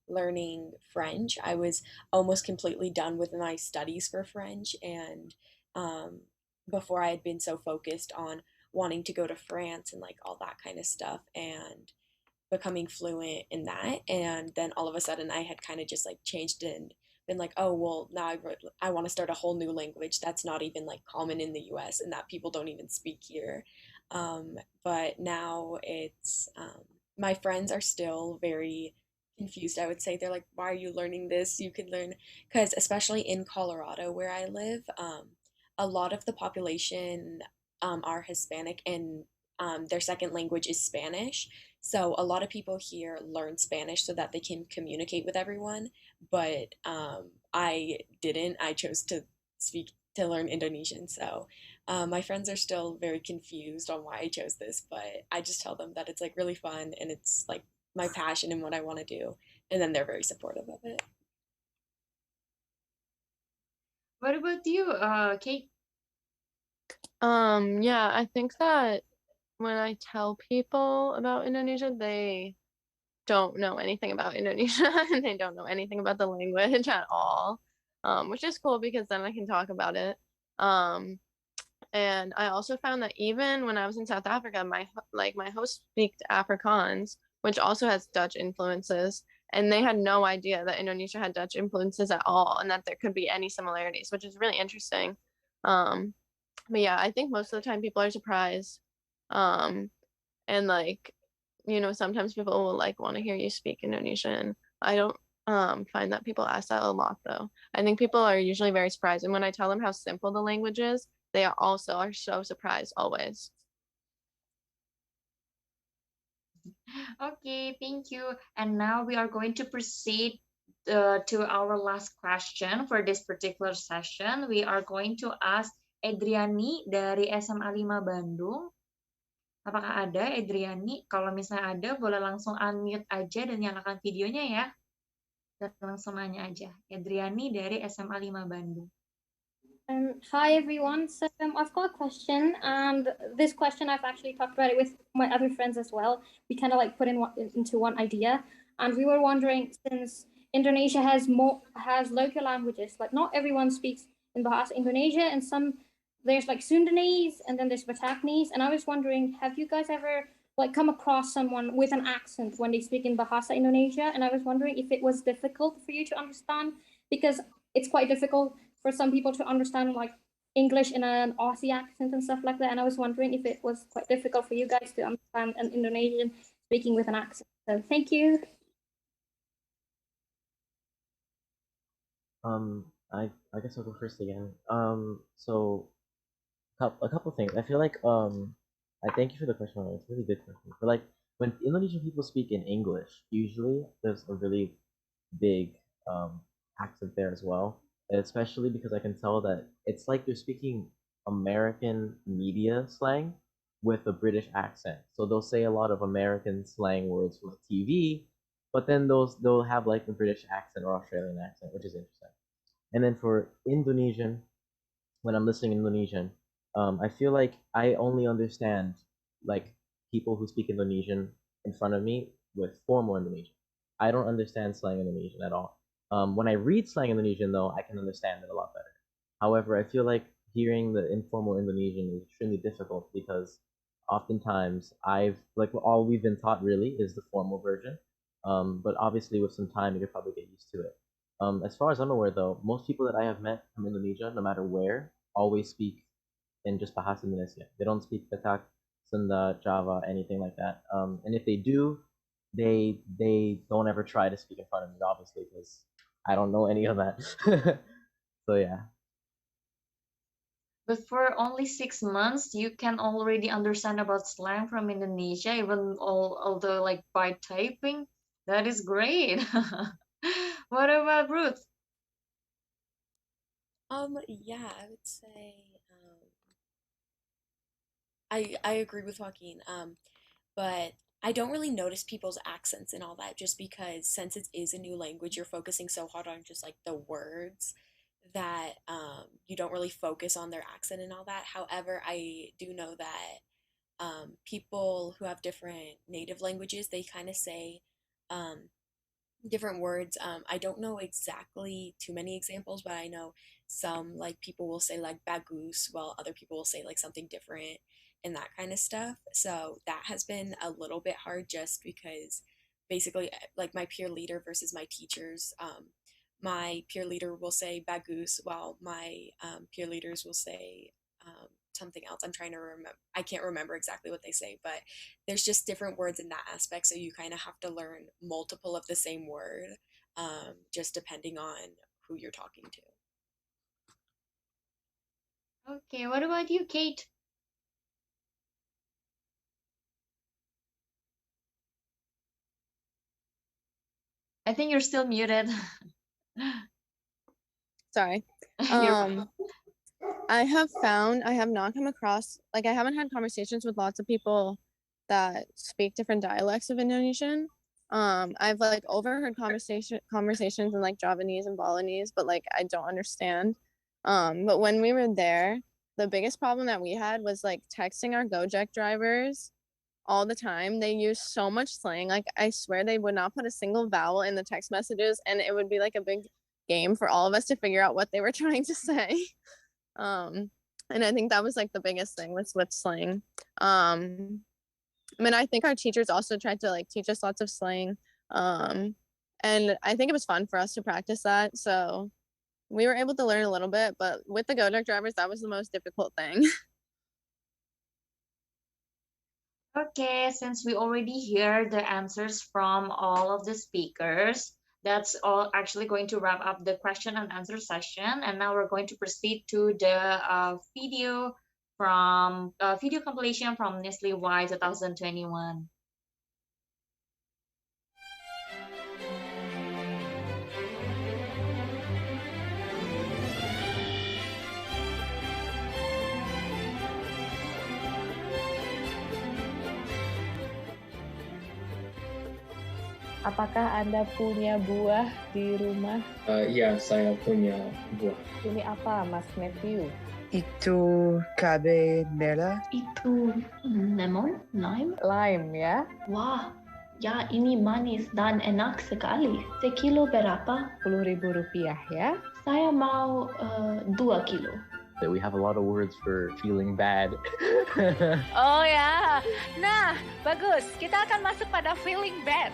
learning French. I was almost completely done with my studies for French, and um, before I had been so focused on wanting to go to France and like all that kind of stuff and becoming fluent in that. And then all of a sudden, I had kind of just like changed and been like, oh, well, now I want to start a whole new language that's not even like common in the US and that people don't even speak here. But now my friends are still very confused. I would say they're like, why are you learning this? You could learn, because especially in Colorado where I live, a lot of the population are Hispanic and their second language is Spanish. So a lot of people here learn Spanish so that they can communicate with everyone, but I didn't. I chose to learn Indonesian. So my friends are still very confused on why I chose this, but I just tell them that it's like really fun and it's like my passion and what I want to do, and then they're very supportive of it. What about you, Kate? Yeah, I think that when I tell people about Indonesia, they don't know anything about Indonesia and they don't know anything about the language at all, which is cool because then I can talk about it. Um, and I also found that even when I was in South Africa, my host speaks Afrikaans, which also has Dutch influences, and they had no idea that Indonesia had Dutch influences at all, and that there could be any similarities, which is really interesting. Um, but yeah, I think most of the time people are surprised. Um, and like, sometimes people will like want to hear you speak Indonesian. I don't find that people ask that a lot though. I think people are usually very surprised. And when I tell them how simple the language is, they are so surprised always. Okay, thank you. And now we are going to proceed to our last question for this particular session. We are going to ask Edriani dari SMA 5 Bandung. Apakah ada Edriani? Kalau misalnya ada, boleh langsung unmute aja dan nyalakan videonya ya. Dan langsung nanya aja. Edriani dari SMA 5 Bandung. Hi everyone. So I've got a question, and this question I've actually talked about it with my other friends as well. We kind of like put into one idea, and we were wondering, since Indonesia has local languages, like not everyone speaks in Bahasa Indonesia, and there's like Sundanese, and then there's Bataknese, and I was wondering, have you guys ever like come across someone with an accent when they speak in Bahasa Indonesia? And I was wondering if it was difficult for you to understand, because it's quite difficult for some people to understand like English in an Aussie accent and stuff like that. And I was wondering if it was quite difficult for you guys to understand an Indonesian speaking with an accent. So thank you. I guess I'll go first again. So a couple things. I feel like I thank you for the question. It's a really good question. But like when Indonesian people speak in English, usually there's a really big accent there as well. Especially because I can tell that it's like they're speaking American media slang with a British accent. So they'll say a lot of American slang words from TV, but then they'll have like a British accent or Australian accent, which is interesting. And then for Indonesian, when I'm listening Indonesian, I feel like I only understand like people who speak Indonesian in front of me with formal Indonesian. I don't understand slang Indonesian at all. When I read slang Indonesian, though, I can understand it a lot better. However, I feel like hearing the informal Indonesian is extremely difficult because oftentimes I've like all we've been taught really is the formal version. But obviously, with some time, you could probably get used to it. As far as I'm aware, though, most people that I have met from Indonesia, no matter where, always speak in just Bahasa Indonesia. They don't speak Batak, Sunda, Java, anything like that. And if they do, they don't ever try to speak in front of me, obviously, because I don't know any of that. So yeah. But for only 6 months, you can already understand about slang from Indonesia, even although like by typing. That is great. What about Ruth? Yeah, I would say I agree with Joaquin. But I don't really notice people's accents and all that just because since it is a new language, you're focusing so hard on just like the words that you don't really focus on their accent and all that. However, I do know that people who have different native languages, they kind of say um, different words. I don't know exactly too many examples, but I know some like people will say like bagus, while other people will say like something different and that kind of stuff. So that has been a little bit hard just because basically like my peer leader versus my teachers. My peer leader will say bagus while my peer leaders will say something else. I'm trying to remember. I can't remember exactly what they say, but there's just different words in that aspect. So you kind of have to learn multiple of the same word, just depending on who you're talking to. Okay, what about you, Kate? I think you're still muted. Sorry. You're I have not come across, like, I haven't had conversations with lots of people that speak different dialects of Indonesian. I've like overheard conversations in like Javanese and Balinese, but like I don't understand. But when we were there, the biggest problem that we had was like texting our Gojek drivers all the time. They use so much slang. Like I swear they would not put a single vowel in the text messages, and it would be like a big game for all of us to figure out what they were trying to say. And I think that was like the biggest thing was with slang. I mean, I think our teachers also tried to like teach us lots of slang. And I think it was fun for us to practice that. So we were able to learn a little bit, but with the Gojek drivers, that was the most difficult thing. Okay, since we already hear the answers from all of the speakers, that's all actually going to wrap up the question and answer session. And now we're going to proceed to the video video compilation from NSLI-Y 2021. Apakah Anda punya buah di rumah? Ya, saya punya buah. Ini apa, Mas Matthew? Itu cabai merah. Itu lemon, lime. Lime ya. Wah, ya ini manis dan enak sekali. Sekilo berapa? Rp10.000 ya. Saya mau 2 kilo. That we have a lot of words for feeling bad. Oh ya, nah bagus. Kita akan masuk pada feeling bad.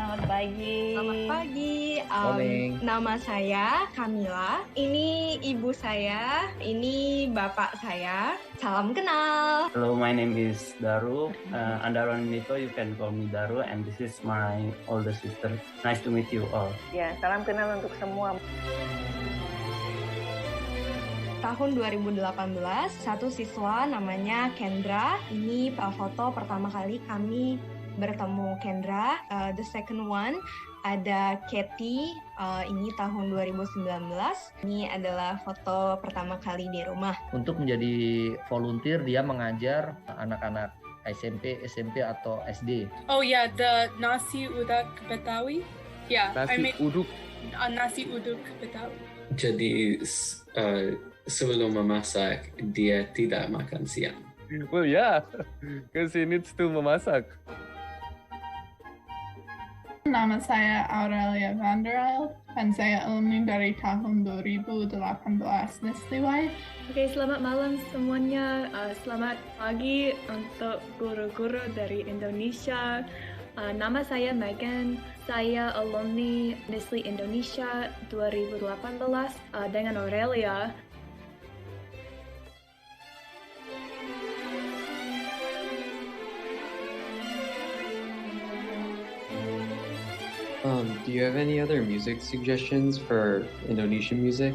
Selamat pagi. Morning. Nama saya Kamila. Ini ibu saya. Ini bapak saya. Salam kenal. Hello, my name is Daru. Andaron Nito, you can call me Daru, and this is my older sister. Nice to meet you all. Ya, salam kenal untuk semua. Tahun 2018, satu siswa namanya Kendra. Ini foto pertama kali kami bertemu Kendra. The second one ada Katie, ini tahun 2019. Ini adalah foto pertama kali di rumah. Untuk menjadi volunteer, dia mengajar anak-anak SMP atau SD. Oh yeah, the nasi uduk Betawi. Yeah, nasi uduk Betawi. Jadi sebelum memasak, dia tidak makan siang. Well, yeah, because he needs to memasak. Nama saya Aurelia Vanderhild dan saya alumni dari tahun 2018 NSLI-Y. Oke, selamat malam semuanya. Selamat pagi untuk guru-guru dari Indonesia. Nama saya Megan. Saya alumni NSLI Indonesia 2018 dengan Aurelia. Do you have any other music suggestions for Indonesian music?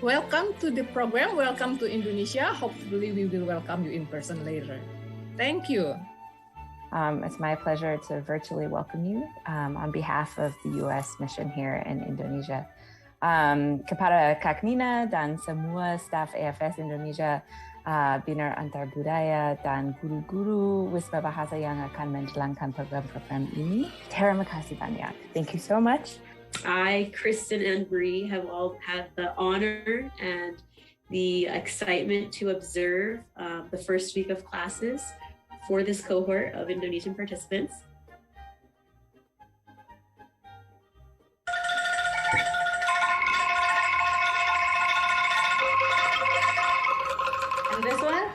Welcome to the program. Welcome to Indonesia. Hopefully, we will welcome you in person later. Thank you. It's my pleasure to virtually welcome you on behalf of the U.S. mission here in Indonesia. Kepada Kak Nina dan semua staf AFS Indonesia, Bina Antar Budaya dan guru-guru Wisma Bahasa yang akan menjalankan program-program ini. Terima kasih banyak. Thank you so much. I, Kristen, and Bree have all had the honor and the excitement to observe the first week of classes for this cohort of Indonesian participants. And this one?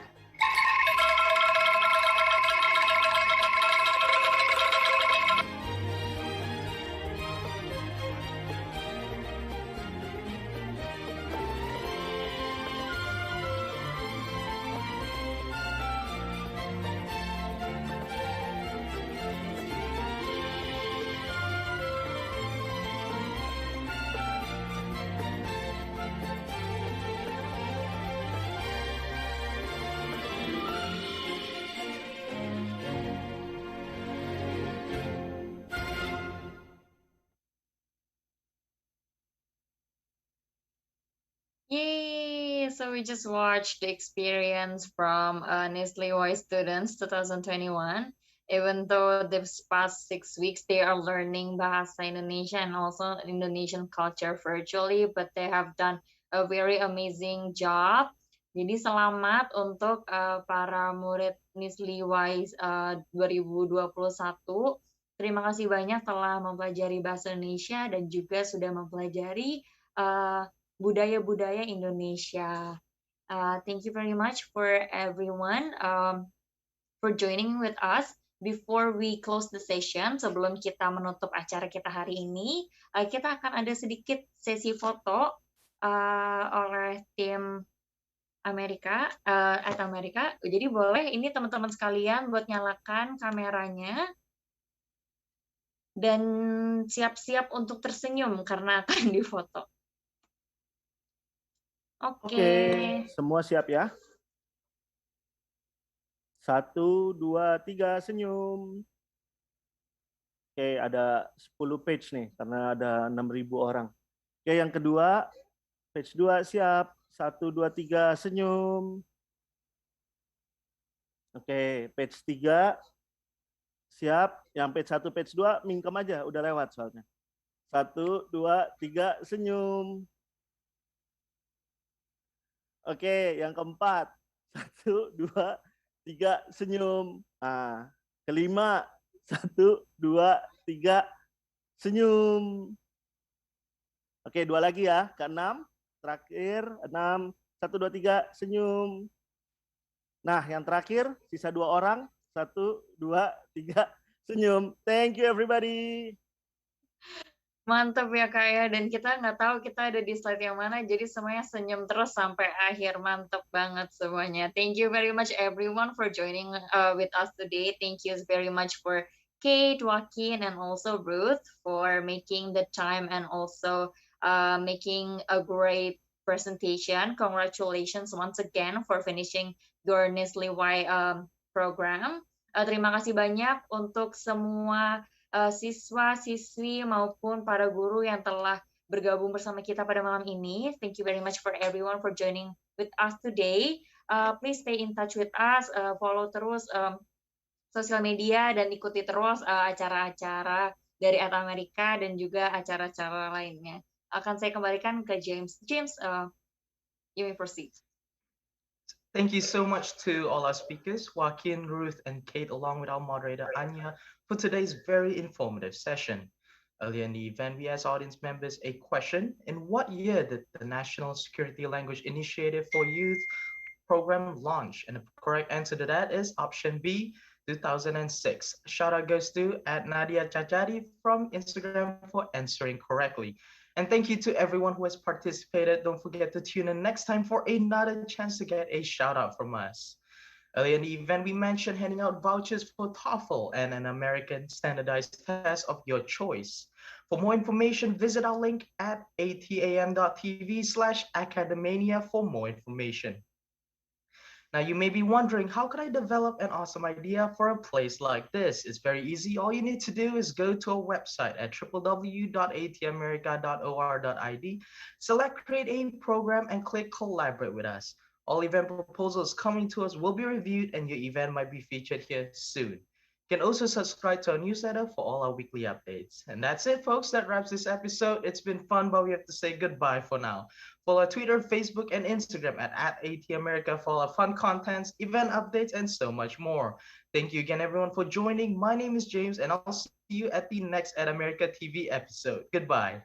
Yay! So we just watched the experience from NSLI-Y students 2021. Even though this past 6 weeks they are learning Bahasa Indonesia and also Indonesian culture virtually, but they have done a very amazing job. Jadi selamat untuk para murid NSLI-Y 2021. Terima kasih banyak telah mempelajari bahasa Indonesia dan juga sudah mempelajari budaya-budaya Indonesia. Thank you very much for everyone for joining with us. Before we close the session, sebelum kita menutup acara kita hari ini, kita akan ada sedikit sesi foto oleh tim Amerika, Amerika. Jadi boleh ini teman-teman sekalian buat nyalakan kameranya dan siap-siap untuk tersenyum karena akan difoto. Oke, semua siap ya? 1, 2, 3, senyum. Oke, ada 10 page nih, karena ada 6.000 orang. Oke, yang kedua, page 2 siap. 1, 2, 3, senyum. Oke, page 3 siap. Yang page 1, page 2, mingkem aja, udah lewat soalnya. 1, 2, 3, senyum. Oke, yang keempat. 1, 2, 3, senyum. Nah, kelima. 1, 2, 3, senyum. Oke, 2 lagi ya. Keenam, terakhir. 6, 1, 2, 3, senyum. Nah, yang terakhir, sisa 2 orang. 1, 2, 3, senyum. Thank you everybody. Mantap ya Kak ya, dan kita nggak tahu kita ada di slide yang mana, jadi semuanya senyum terus sampai akhir. Mantap banget semuanya. Thank you very much everyone for joining with us today. Thank you very much for Kate, Joaquin, and also Ruth for making the time and also making a great presentation. Congratulations once again for finishing your NSLI-Y program. Terima kasih banyak untuk semua siswa-siswi maupun para guru yang telah bergabung bersama kita pada malam ini. Thank you very much for everyone for joining with us today. Please stay in touch with us, follow terus sosial media dan ikuti terus acara-acara dari Amerika dan juga acara-acara lainnya. Akan saya kembalikan ke James. James, you may proceed. Thank you so much to all our speakers, Joaquin, Ruth, and Kate, along with our moderator, Anya, for today's very informative session. Earlier in the event, we asked audience members a question. In what year did the National Security Language Initiative for Youth program launch? And the correct answer to that is option B, 2006. Shout out goes to @Nadia Chachari from Instagram for answering correctly. And thank you to everyone who has participated. Don't forget to tune in next time for another chance to get a shout out from us. Earlier in the event, we mentioned handing out vouchers for TOEFL and an American standardized test of your choice. For more information, visit our link at atam.tv/academania for more information. Now, you may be wondering, how could I develop an awesome idea for a place like this? It's very easy. All you need to do is go to our website at www.atamerica.or.id, select Create a Program, and click Collaborate with us. All event proposals coming to us will be reviewed, and your event might be featured here soon. You can also subscribe to our newsletter for all our weekly updates. And that's it, folks. That wraps this episode. It's been fun, but we have to say goodbye for now. Follow our Twitter, Facebook, and Instagram at ATAmerica for all our fun contents, event updates, and so much more. Thank you again, everyone, for joining. My name is James, and I'll see you at the next At America TV episode. Goodbye.